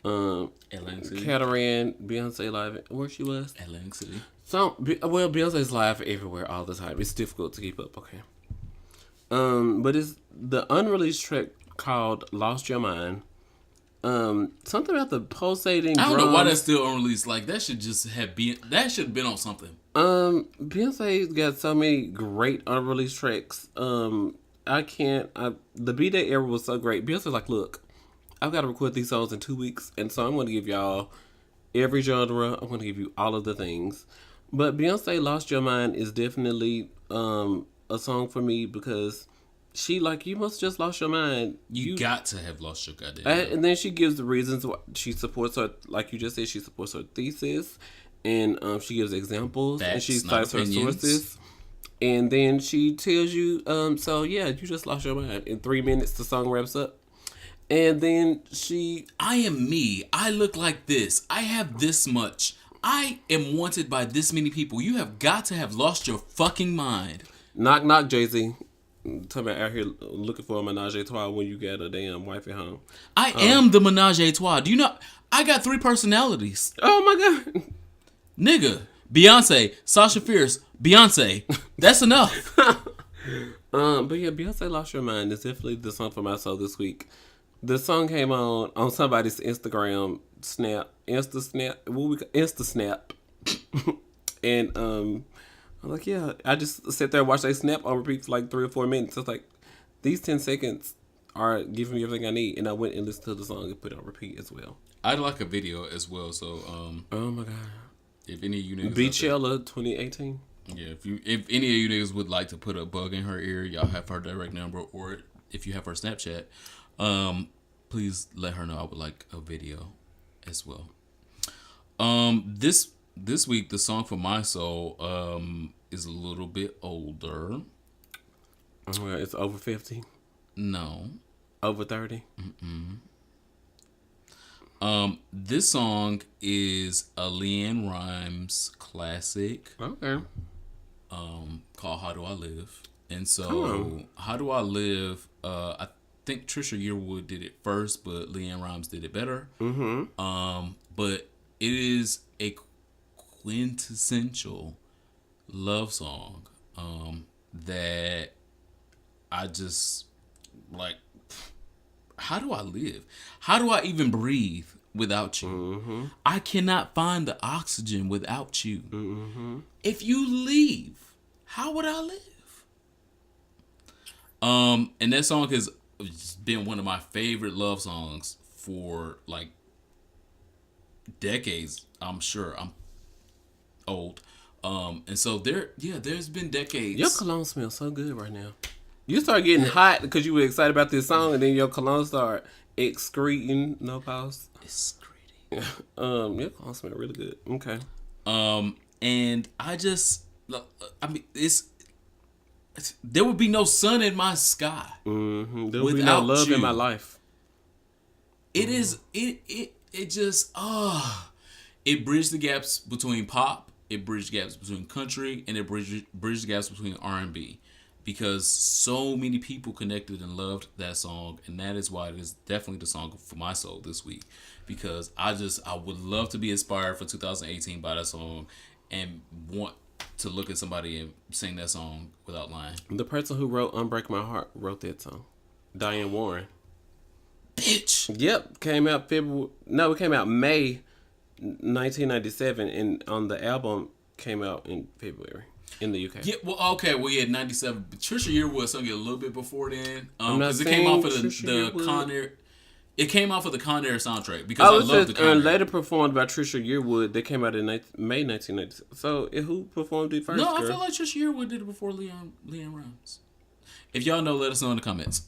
Atlantic City. Catarain, Beyonce live where she was. Atlantic City. Beyonce's live everywhere all the time. It's difficult to keep up. Okay. But it's the unreleased track called "Lost Your Mind." Something about the pulsating. I don't drums. know why that's still unreleased. Like that should just have been. That should have been on something. Beyonce's got so many great unreleased tracks. The B-Day era was so great. Beyonce's like, look, I've got to record these songs in 2 weeks, and so I'm going to give y'all every genre. I'm going to give you all of the things. But Beyonce Lost Your Mind is definitely a song for me because she like, you must just lost your mind. You got to have lost your goddamn mind. And then she gives the reasons why she supports her, like you just said, she supports her thesis. And she gives examples. Facts, and she cites her opinions. sources. And then she tells you, so yeah, you just lost your mind. In 3 minutes, the song wraps up. And then I am me. I look like this. I have this much. I am wanted by this many people. You have got to have lost your fucking mind. Knock, knock, Jay-Z. Talking about out here looking for a menage a trois when you got a damn wife at home. I am the menage a trois. Do you know? I got 3 personalities. Oh my God. Nigga. Beyonce. Sasha Fierce. Beyonce. That's enough. But yeah, Beyonce Lost Your Mind is definitely the song for my soul this week. The song came on somebody's Instagram Insta Snap. And I'm like, yeah, I just sit there and watch they snap on repeat for like 3 or 4 minutes. It's like, these 10 seconds are giving me everything I need. And I went and listened to the song and put it on repeat as well. I'd like a video as well. So, oh my God. If any of you niggas Beachella 2018. Yeah, if any of you niggas would like to put a bug in her ear, y'all have her direct number, or if you have her Snapchat, please let her know. I would like a video as well. This week the song for my soul is a little bit older. Oh, it's over 50. No, over 30. This song is a LeAnn Rimes classic. Okay. Called "How Do I Live," and so "How Do I Live." I think Trisha Yearwood did it first, but LeAnn Rimes did it better. But it is a quintessential love song that I just like. How do I live? How do I even breathe without you? I cannot find the oxygen without you. If you leave, how would I live? And that song has been one of my favorite love songs for like decades. I'm sure I'm old. And so there's been decades. Your cologne smells so good right now. You start getting hot because you were excited about this song, and then your cologne start excreting. No pause. Excreting. Your cologne smell really good. Okay. And there would be no sun in my sky. There would be no love in my life. It is. It just. It bridged the gaps between pop. It bridged gaps between country, and it bridged gaps between R&B. Because so many people connected and loved that song, and that is why it is definitely the song for my soul this week. Because I would love to be inspired for 2018 by that song, and want to look at somebody and sing that song without lying. The person who wrote "Unbreak My Heart" wrote that song, Diane Warren. Bitch. Yep, came out it came out May 1997, and on the album came out in February. In the UK. Yeah, well, okay, we had 97. But Trisha Yearwood sung it a little bit before then. Because it came off of the Con Air. It came off of the Con Air soundtrack. Because I love the Con Air. Later performed by Trisha Yearwood. That came out in May 1997. So, who performed it first? No, I feel like Trisha Yearwood did it before LeAnn Rimes. If y'all know, let us know in the comments.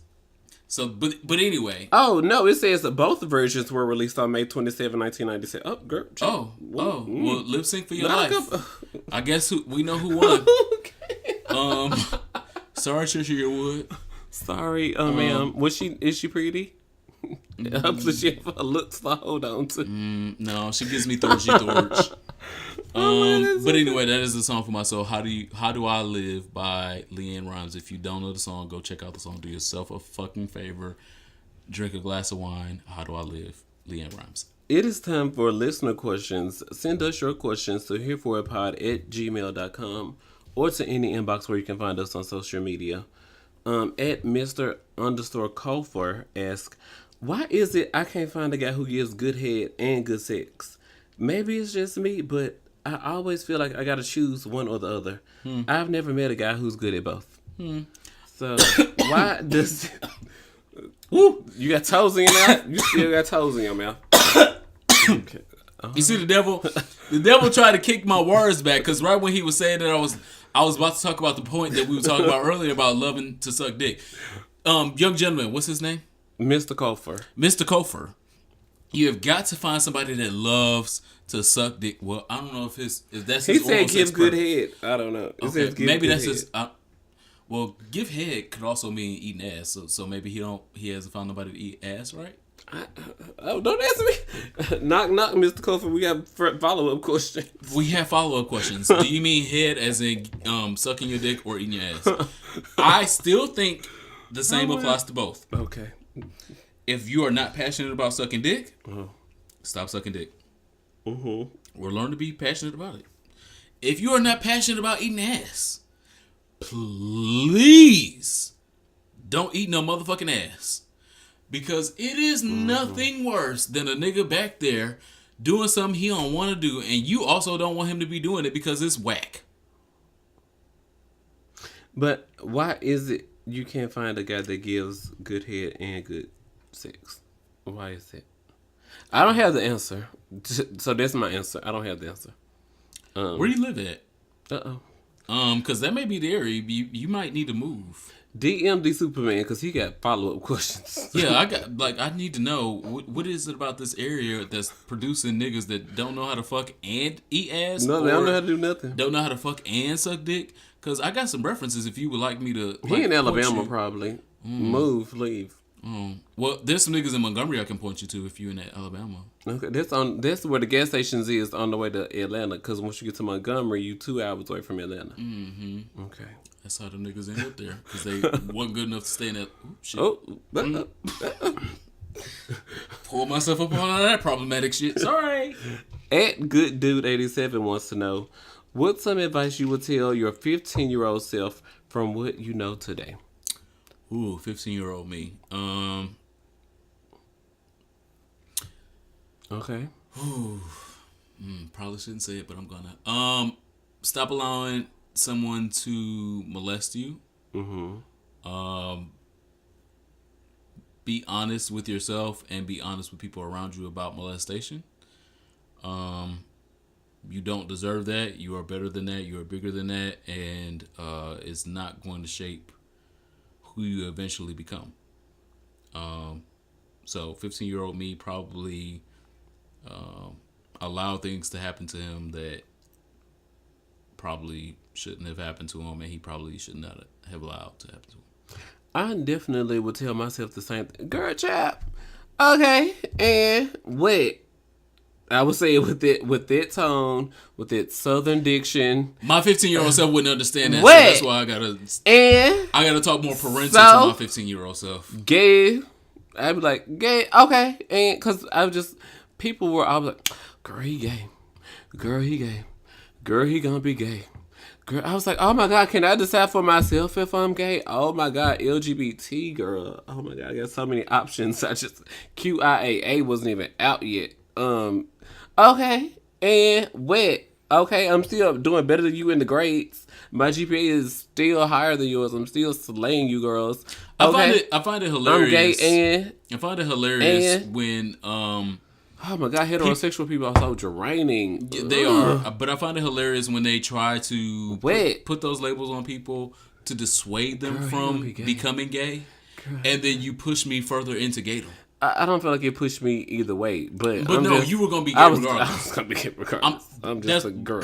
So, but anyway. Oh, no, it says that both versions were released on May 27, 1997. Oh, girl. Well, lip sync for your life. I guess we know who won. Sorry, Trisha Yearwood. Sorry, ma'am. Is she pretty? Hopefully she have a looks to hold on to. No, she gives me thorgy. But anyway, that is the song for my soul. How do I live by LeAnn Rimes. If you don't know the song, go check out the song. Do yourself a fucking favor. Drink a glass of wine. How do I live? LeAnn Rimes. It is time for listener questions. Send us your questions to hereforitpod@gmail.com or to any inbox where you can find us on social media. At Mr_Kofer asks, why is it I can't find a guy who gives good head and good sex? Maybe it's just me, but I always feel like I gotta choose one or the other. I've never met a guy who's good at both. So why does Woo, you got toes in your mouth? You still got toes in your mouth. Okay. You see the devil tried to kick my words back because right when he was saying that I was about to talk about the point that we were talking about earlier about loving to suck dick. Young gentleman, what's his name? Mr. Kofer. Mr. Kofer. You have got to find somebody that loves to suck dick. Well, I don't know if that's his. He said give good head. I don't know. Okay. Maybe that's his. Well, give head could also mean eating ass. So maybe he hasn't found nobody to eat ass, right? Don't answer me. Knock, Mr. Kofer. We got follow-up questions. We have follow-up questions. Do you mean head as in sucking your dick or eating your ass? I still think the same applies to both. Okay. If you are not passionate about sucking dick, stop sucking dick. Or learn to be passionate about it. If you are not passionate about eating ass, please don't eat no motherfucking ass. Because it is nothing worse than a nigga back there doing something he don't want to do, and you also don't want him to be doing it because it's whack. But why is it you can't find a guy that gives good head and good sex? Why is that? I don't have the answer. So that's my answer. I don't have the answer. Where do you live at? Uh-oh. Because that may be the area you might need to move. DM the Superman because he got follow-up questions. Yeah, I need to know what is it about this area that's producing niggas that don't know how to fuck and eat ass? No, they don't know how to do nothing. Don't know how to fuck and suck dick? Because I got some references if you would like me to. He in Alabama probably. Leave. Well, there's some niggas in Montgomery I can point you to if you're in Alabama. Okay, that's where the gas stations is on the way to Atlanta. Because once you get to Montgomery, you 2 hours away from Atlanta. Okay. That's how the niggas end up there because they weren't good enough to stay in that. Shit. Pull myself up on all that problematic shit. Sorry. At Good Dude 87 wants to know, what's some advice you would tell your 15-year-old self from what you know today? Ooh, 15-year-old me. Okay. Probably shouldn't say it, but I'm gonna. Stop allowing someone to molest you. Be honest with yourself and be honest with people around you about molestation. You don't deserve that. You are better than that. You are bigger than that, and it's not going to shape who you eventually become. So 15-year-old me probably allowed things to happen to him that probably shouldn't have happened to him, and he probably should not have allowed to happen to him. I definitely would tell myself the same thing. Girl, chap. Okay, and wait. I would say it with that tone, with that southern diction. My 15-year-old self wouldn't understand that. Wait. So that's why I gotta talk more parental to my 15-year-old self. Gay. I'd be like, gay, okay. And because I was just, people were always like, girl, he gay. Girl, he gay. Girl, he gonna be gay. Girl, I was like, oh my God, can I decide for myself if I'm gay? Oh my God, LGBT girl. Oh my God, I got so many options. QIAA wasn't even out yet. Okay, and wet. Okay, I'm still doing better than you in the grades. My GPA is still higher than yours. I'm still slaying you girls. Okay. I find it hilarious. I'm gay and I find it hilarious when oh my God, heterosexual people are so draining. They are, but I find it hilarious when they try to put those labels on people to dissuade them from becoming gay, and then you push me further into gaydom. I don't feel like it pushed me either way, but you were gonna be gay regardless. I was gonna be gay regardless. I'm just a girl.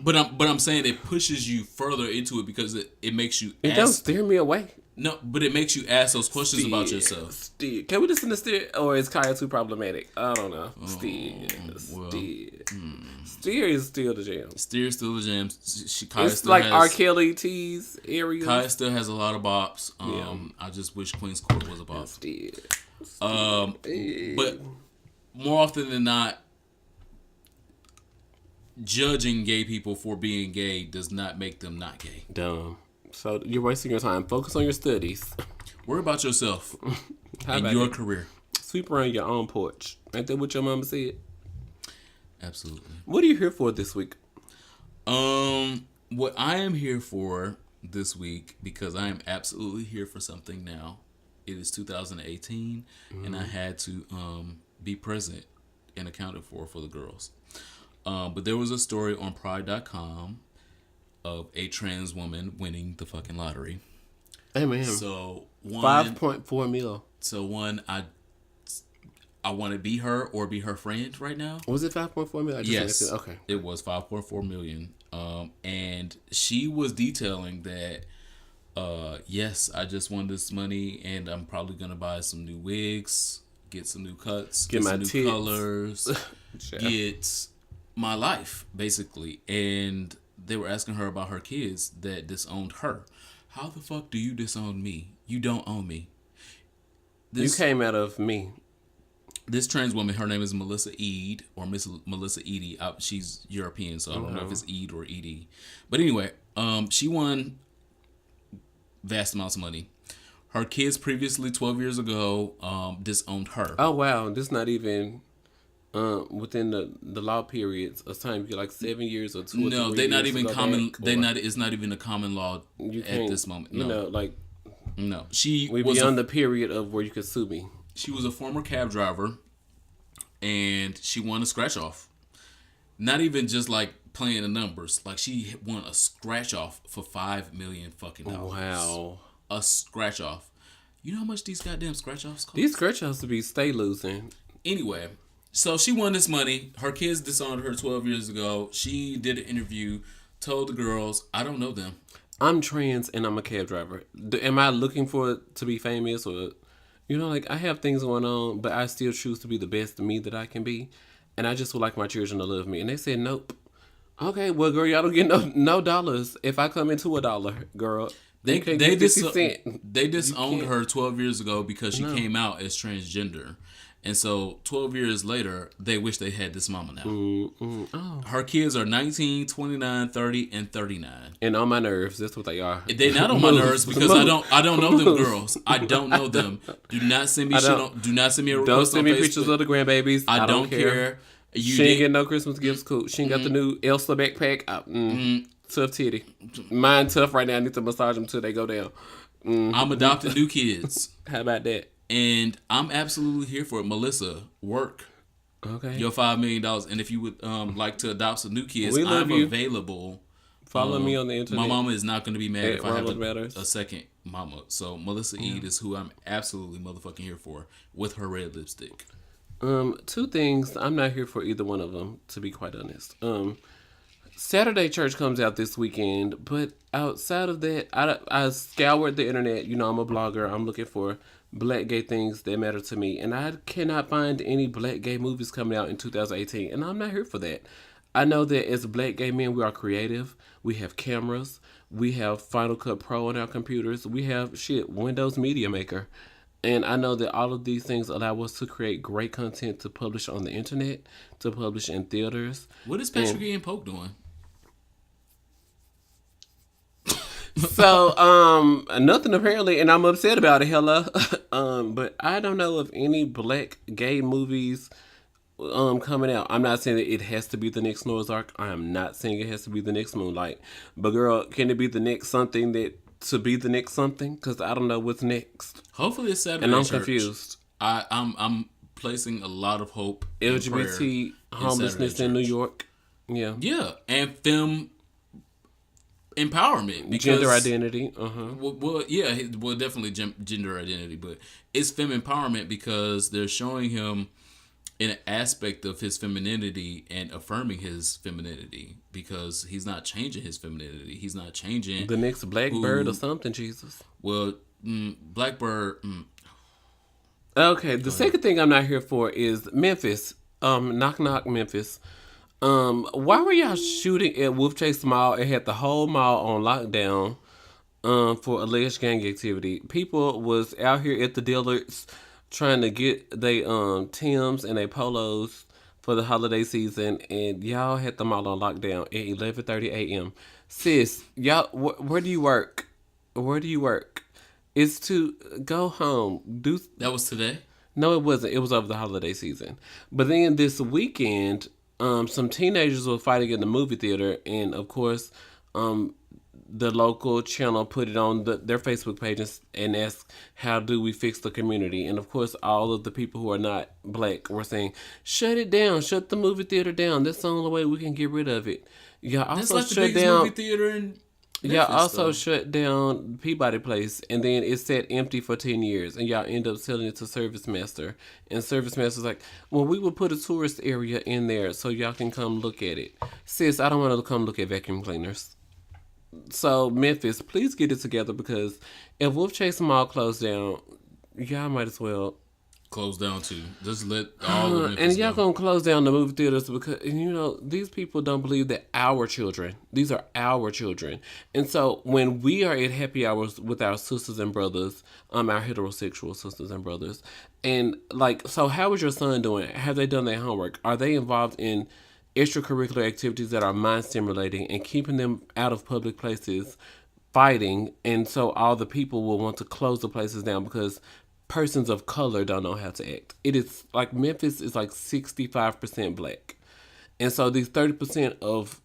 but I'm saying it pushes you further into it because it makes you. It don't steer me away. No, but it makes you ask those questions about yourself. Steer. Can we listen to Steer, or is Kaya too problematic? I don't know. Steer. Steer is still the jam. Steer is still the jam. It's like R. Kelly T's area. Kaya still has a lot of bops. I just wish Queen's Court was a bop. Steer. But more often than not, judging gay people for being gay does not make them not gay. Dumb. So you're wasting your time. Focus on your studies. Worry about yourself and about your it? career. Sweep around your own porch. Ain't that what your mama said? Absolutely. What are you here for this week? What I am here for this week, because I am absolutely here for something now. It is 2018, and I had to be present and accounted for the girls. But there was a story on Pride.com of a trans woman winning the fucking lottery. Amen. So 5.4 mil. So I want to be her or be her friend right now. Was it 5.4 mil? Yes. Okay. It was 5.4 million. And she was detailing that, yes, I just won this money and I'm probably going to buy some new wigs, get some new cuts, get some new colors, get my life, basically. And they were asking her about her kids that disowned her. How the fuck do you disown me? You don't own me. You came out of me. This trans woman, her name is Melissa Eade, or Miss Melissa Eady. She's European, so I don't know if it's Eade or Edie. But anyway, she won vast amounts of money. Her kids previously, 12 years ago, disowned her. Oh, wow. This is not even within the law periods of time. You get like 7 years or 2 or 3 years. No, they're not even common. It's not even a common law at this moment. No. You know, like... No. We're beyond the period of where you could sue me. She was a former cab driver, and she won a scratch off. Not even just like playing the numbers. Like she won a scratch off for $5 million fucking dollars. Wow. A scratch off. You know how much these goddamn scratch offs cost? These scratch offs to be stay losing. Anyway, so she won this money. Her kids disowned her 12 years ago. She did an interview, told the girls, I don't know them. I'm trans and I'm a cab driver. Am I looking for it to be famous or... You know, like, I have things going on, but I still choose to be the best of me that I can be. And I just would like my children to love me. And they said, nope. Okay, well, girl, y'all don't get no dollars. If I come into $1, girl, they disowned her 12 years ago because she came out as transgender. And so 12 years later, they wish they had this mama now. Oh. Her kids are 19, 29, 30, and 39. And on my nerves. That's what they are. They're not on my nerves because I don't know them girls. I don't know them. Do not send me shit. Do not send me a request. Don't send me on Facebook. pictures of the grandbabies. I don't care. She ain't getting no Christmas gifts. Cool. She ain't got the new Elsa backpack. Tough titty. Mine tough right now. I need to massage them till they go down. I'm adopting new kids. How about that? And I'm absolutely here for it. Melissa, work. Okay. Your $5 million. And if you would like to adopt some new kids, I'm available. Follow me on the internet. My mama is not going to be mad if I have a second mama. So Melissa Eade is who I'm absolutely motherfucking here for with her red lipstick. 2 things. I'm not here for either one of them, to be quite honest. Saturday Church comes out this weekend, but outside of that, I scoured the internet. You know, I'm a blogger. I'm looking for black gay things that matter to me, and I cannot find any black gay movies coming out in 2018, and I'm not here for that. I know that as black gay men, we are creative. We have cameras. We have Final Cut Pro on our computers. We have Windows Media Maker. And I know that all of these things allow us to create great content to publish on the internet, to publish in theaters. What is Patrick Ian Polk doing? So, nothing apparently, and I'm upset about it, hello. But I don't know of any black gay movies coming out. I'm not saying that it has to be the next Noah's Ark. I am not saying it has to be the next Moonlight. But girl, can it be the next something to be the next something? Because I don't know what's next. Hopefully it's Saturday and I'm Church. Confused. I'm placing a lot of hope LGBT homelessness in New York. Yeah, and film empowerment. Because, gender identity. Well, definitely gender identity, but it's femme empowerment because they're showing him in an aspect of his femininity and affirming his femininity because he's not changing his femininity. He's not changing the next Blackbird or something. Jesus. Well, Blackbird. Okay, the second thing I'm not here for is Memphis. Knock knock Memphis. Why were y'all shooting at Wolf Chase Mall and had the whole mall on lockdown for alleged gang activity? People was out here at the Dillards trying to get they Tims and they polos for the holiday season, and y'all had them all on lockdown at 11:30 a.m. Sis, y'all, where do you work? Where do you work? It's to go home. That was today? No, it wasn't. It was over the holiday season. But then this weekend, some teenagers were fighting in the movie theater, and of course, the local channel put it on their Facebook page and asked, how do we fix the community? And of course, all of the people who are not black were saying, shut it down, shut the movie theater down. That's the only way we can get rid of it. Y'all also That's like shut the biggest down movie theater in Memphis, y'all also though. shut down Peabody Place, and then it sat empty for 10 years, and y'all end up selling it to Service Master. And Service Master's like, well, we will put a tourist area in there so y'all can come look at it. Sis, I don't want to come look at vacuum cleaners. So, Memphis, please get it together, because if Wolf Chase Mall closed down, y'all might as well. Close down too. Just let all of Memphis And y'all go. gonna close down the movie theaters because, these people don't believe that our children, these are our children. And so when we are at happy hours with our sisters and brothers, our heterosexual sisters and brothers, and like, so how is your son doing? Have they done their homework? Are they involved in extracurricular activities that are mind stimulating and keeping them out of public places fighting? And so all the people will want to close the places down because persons of color don't know how to act. It is like Memphis is like 65% black. And so these 30% of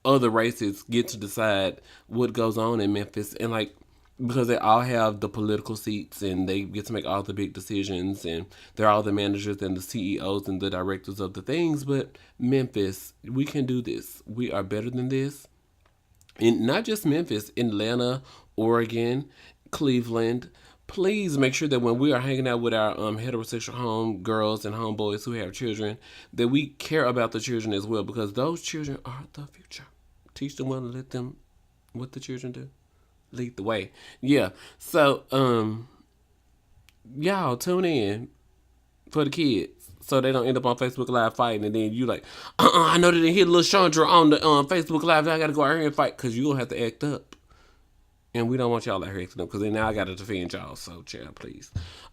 other races get to decide what goes on in Memphis, and like, because they all have the political seats and they get to make all the big decisions, and they're all the managers and the CEOs and the directors of the things. But Memphis, we can do this. We are better than this. And not just Memphis, Atlanta, Oregon, Cleveland. Please make sure that when we are hanging out with our heterosexual home girls and homeboys who have children, that we care about the children as well, because those children are the future. Teach them well and let them, what the children do, lead the way. Yeah. So, y'all tune in for the kids so they don't end up on Facebook Live fighting, and then you like, I know they didn't hit little Chandra on the Facebook Live. I got to go out here and fight, because you're going to have to act up. And we don't want y'all out here acting up, because then now I got to defend y'all. So, child, please.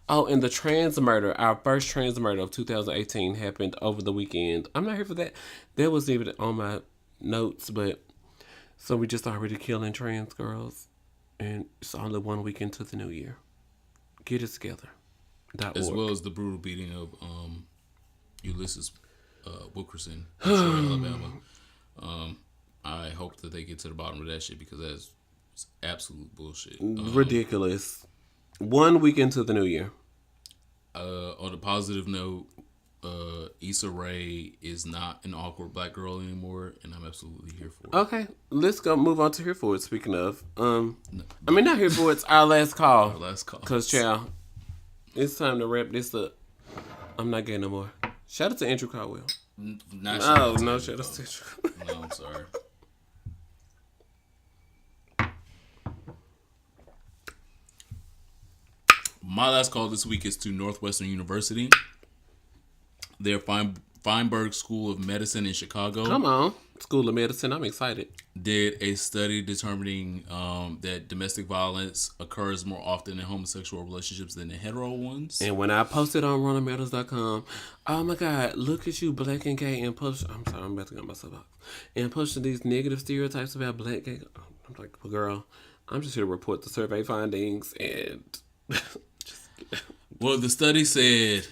Oh, and the trans murder, our first trans murder of 2018 happened over the weekend. I'm not here for that. That wasn't even on my notes, but so we just already killing trans girls. And it's only 1 week into the new year. Get it together. As well as the brutal beating of Ulysses Wilkerson in Alabama. I hope that they get to the bottom of that shit, because that's absolute bullshit. Ridiculous. 1 week into the new year. On a positive note, Issa Rae is not an awkward black girl anymore, and I'm absolutely here for it. Okay, let's go move on to Here For It. Speaking of, not Here For It. It's our last call. Our last call. Cause child, it's time to wrap this up. I'm not getting no more. Shout out to Andrew Caldwell. Shout Shout out to Andrew. No, I'm sorry. My last call this week is to Northwestern University. Their Feinberg School of Medicine in Chicago. Come on, School of Medicine. I'm excited. Did a study determining that domestic violence occurs more often in homosexual relationships than in hetero ones. And when I posted on RunnerMatters.com, oh my God, look at you, black and gay, and push. I'm sorry, I'm about to get myself out. And pushing these negative stereotypes about black gay. I'm like, well, girl, I'm just here to report the survey findings and. Well, the study said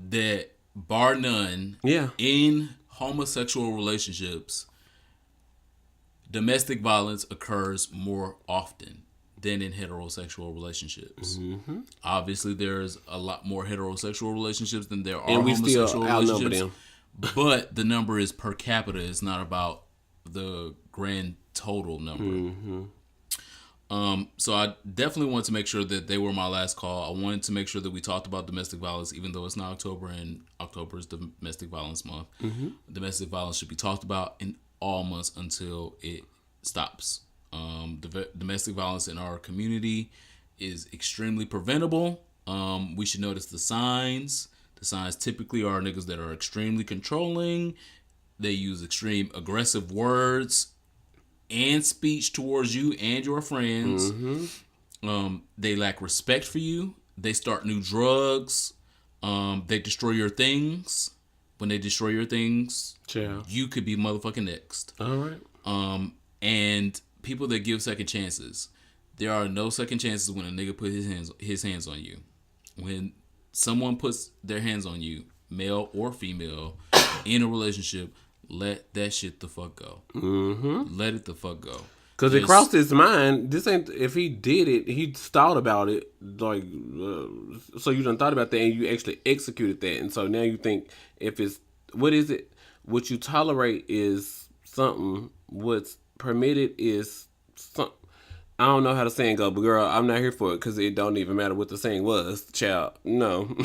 that bar none, in homosexual relationships, domestic violence occurs more often than in heterosexual relationships. Mm-hmm. Obviously, there's a lot more heterosexual relationships than there are homosexual relationships. Them. But the number is per capita. It's not about the grand total number. Mm-hmm. So I definitely want to make sure that they were my last call. I wanted to make sure that we talked about domestic violence, even though it's not October, and October is Domestic Violence Month. Mm-hmm. Domestic violence should be talked about in all months until it stops. Domestic violence in our community is extremely preventable. We should notice the signs. The signs typically are niggas that are extremely controlling. They use extreme aggressive words and speech towards you and your friends. Mm-hmm. They lack respect for you. They start new drugs. They destroy your things. When they destroy your things, you could be motherfucking next. All right. And people that give second chances, there are no second chances when a nigga put his hands on you. When someone puts their hands on you, male or female, in a relationship, let that shit the fuck go. Mm-hmm. Let it the fuck go. Because it crossed his mind. This ain't, if he did it, he thought about it. Like, so you done thought about that and you actually executed that. And so now you think if it's, what is it? What you tolerate is something. What's permitted is something. I don't know how the saying go, but girl, I'm not here for it because it don't even matter what the saying was. Child, no.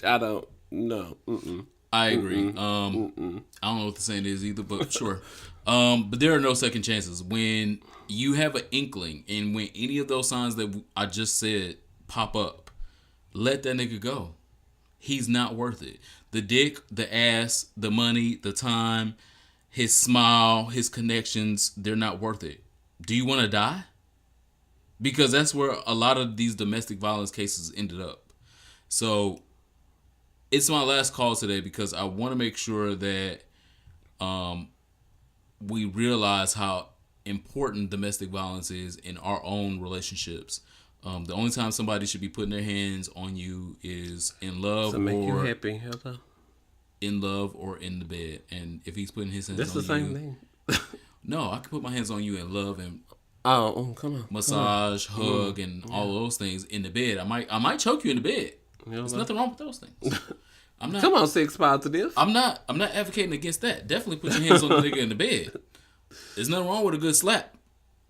I don't, no. Mm-mm. I agree. I don't know what the saying is either, but sure. But there are no second chances. When you have an inkling and when any of those signs that I just said pop up, let that nigga go. He's not worth it. The dick, the ass, the money, the time, his smile, his connections, they're not worth it. Do you want to die? Because that's where a lot of these domestic violence cases ended up. So it's my last call today because I want to make sure that we realize how important domestic violence is in our own relationships. The only time somebody should be putting their hands on you is in love to make you happy, Heather. In love or in the bed. And if he's putting his hands that's on the you... same thing. No, I can put my hands on you in love and come on. Massage, hug, and all those things in the bed. I might choke you in the bed. There's nothing wrong with those things. I'm not. Come on, Six Positive. I'm not advocating against that. Definitely put your hands on the nigga in the bed. There's nothing wrong with a good slap.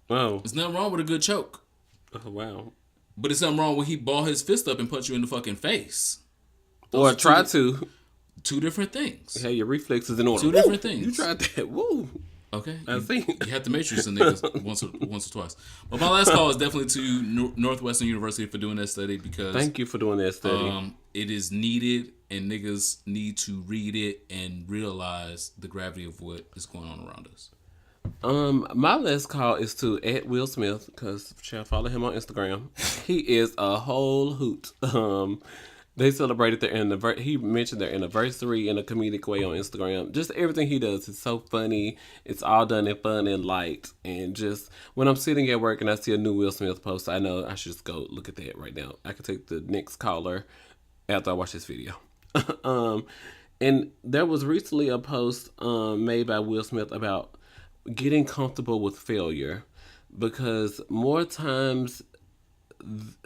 Oh. There's nothing wrong with a good choke. Oh, wow. But it's something wrong when he ball his fist up and punch you in the fucking face. Or try to. Two different things. Yeah, your reflexes in order. Two different things. You tried that. Woo. Okay. I see. You have to matrix the niggas once or twice. But my last call is definitely to Northwestern University for doing that study because... Thank you for doing that study. It is needed and niggas need to read it and realize the gravity of what is going on around us. My last call is to Will Smith because shall follow him on Instagram. He is a whole hoot. They celebrated their anniversary. He mentioned their anniversary in a comedic way on Instagram. Just everything he does is so funny. It's all done in fun and light. And just when I'm sitting at work and I see a new Will Smith post, I know I should just go look at that right now. I can take the next caller after I watch this video. And there was recently a post made by Will Smith about getting comfortable with failure, because more times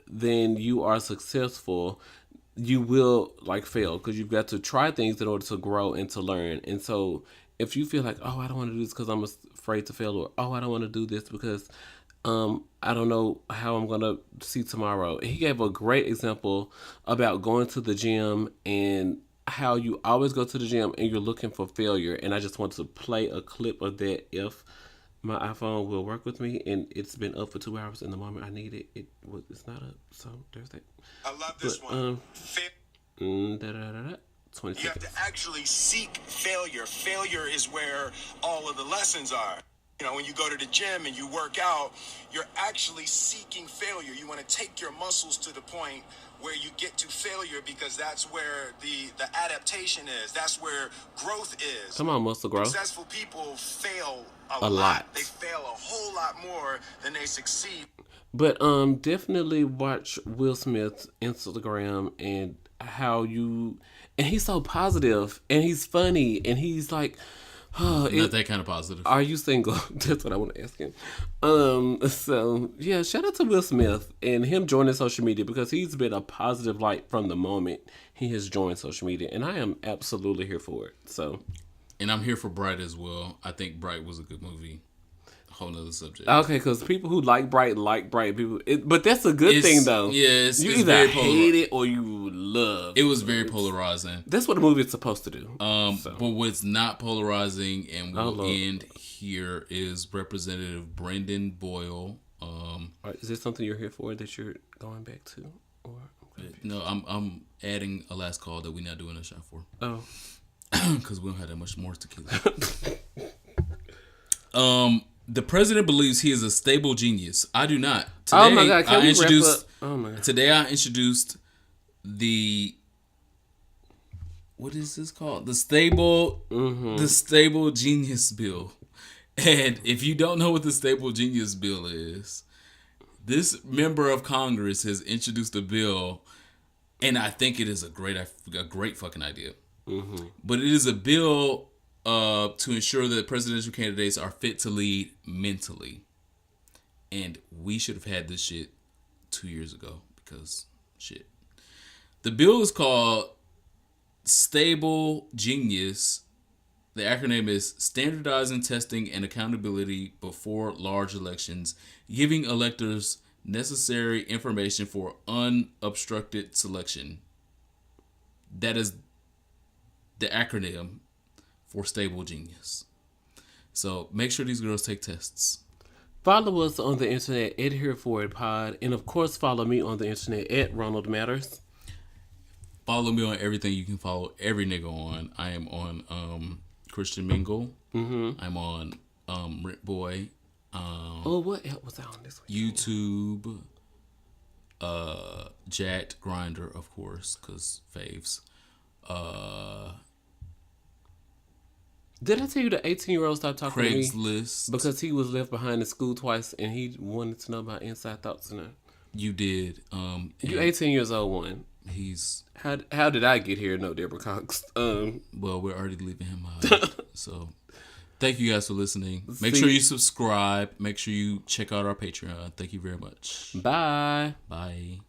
than you are successful, you will fail because you've got to try things in order to grow and to learn. And so if you feel like, oh, I don't want to do this because I'm afraid to fail, or oh, I don't want to do this because I don't know how I'm going to see tomorrow. He gave a great example about going to the gym and how you always go to the gym and you're looking for failure. And I just want to play a clip of that if my iPhone will work with me. And it's been up for 2 hours, and the moment I need it, it's not up. So there's that. I love this one. 20 seconds. You have to actually seek failure. Failure is where all of the lessons are. You know, when you go to the gym and you work out, you're actually seeking failure. You want to take your muscles to the point where you get to failure, because that's where the adaptation is. That's where growth is. Come on, muscle growth. Successful people fail a lot. They fail a whole lot more than they succeed. But definitely watch Will Smith's Instagram and and he's so positive and he's funny and he's like, not that kind of positive. Are you single? That's what I want to ask him. So yeah, shout out to Will Smith and him joining social media, because he's been a positive light from the moment he has joined social media, and I am absolutely here for it. So, and I'm here for Bright as well. I think Bright was a good movie. Whole nother subject. Okay, because people who like Bright people, but that's a good thing though. Yeah, you either hate it or you love. It was very polarizing. That's what a movie is supposed to do. But what's not polarizing and will end here is Representative Brendan Boyle. Is this something you're here for that you're going back to, or? No, I'm adding a last call that we're not doing a shot for. Oh, because we don't have that much more tequila. The president believes he is a stable genius. I do not. Oh my God! Can we wrap up? Oh my God! Today I introduced the what is this called? The stable genius bill. And if you don't know what the stable genius bill is, this member of Congress has introduced a bill, and I think it is a great fucking idea. Mm-hmm. But it is a bill to ensure that presidential candidates are fit to lead mentally. And we should have had this shit 2 years ago because shit. The bill is called Stable Genius. The acronym is Standardizing Testing and Accountability Before Large Elections, Giving Electors Necessary Information for Unobstructed Selection. That is the acronym for Stable Genius. So make sure these girls take tests. Follow us on the internet at Here For It Pod, and of course follow me on the internet at Ronald Matters. Follow me on everything you can follow every nigga on. I am on Christian Mingle. Mm-hmm. I'm on Rent Boy. What else was I on this week? YouTube. Jacked Grinder, of course, because faves. Did I tell you the 18-year-old stopped talking to me? Craigslist. Because he was left behind in school twice and he wanted to know my inside thoughts. You did. You 18 years old, one. He's... How did I get here? No, Deborah Cox. Well, we're already leaving him out. So, thank you guys for listening. Make sure you subscribe. Make sure you check out our Patreon. Thank you very much. Bye. Bye.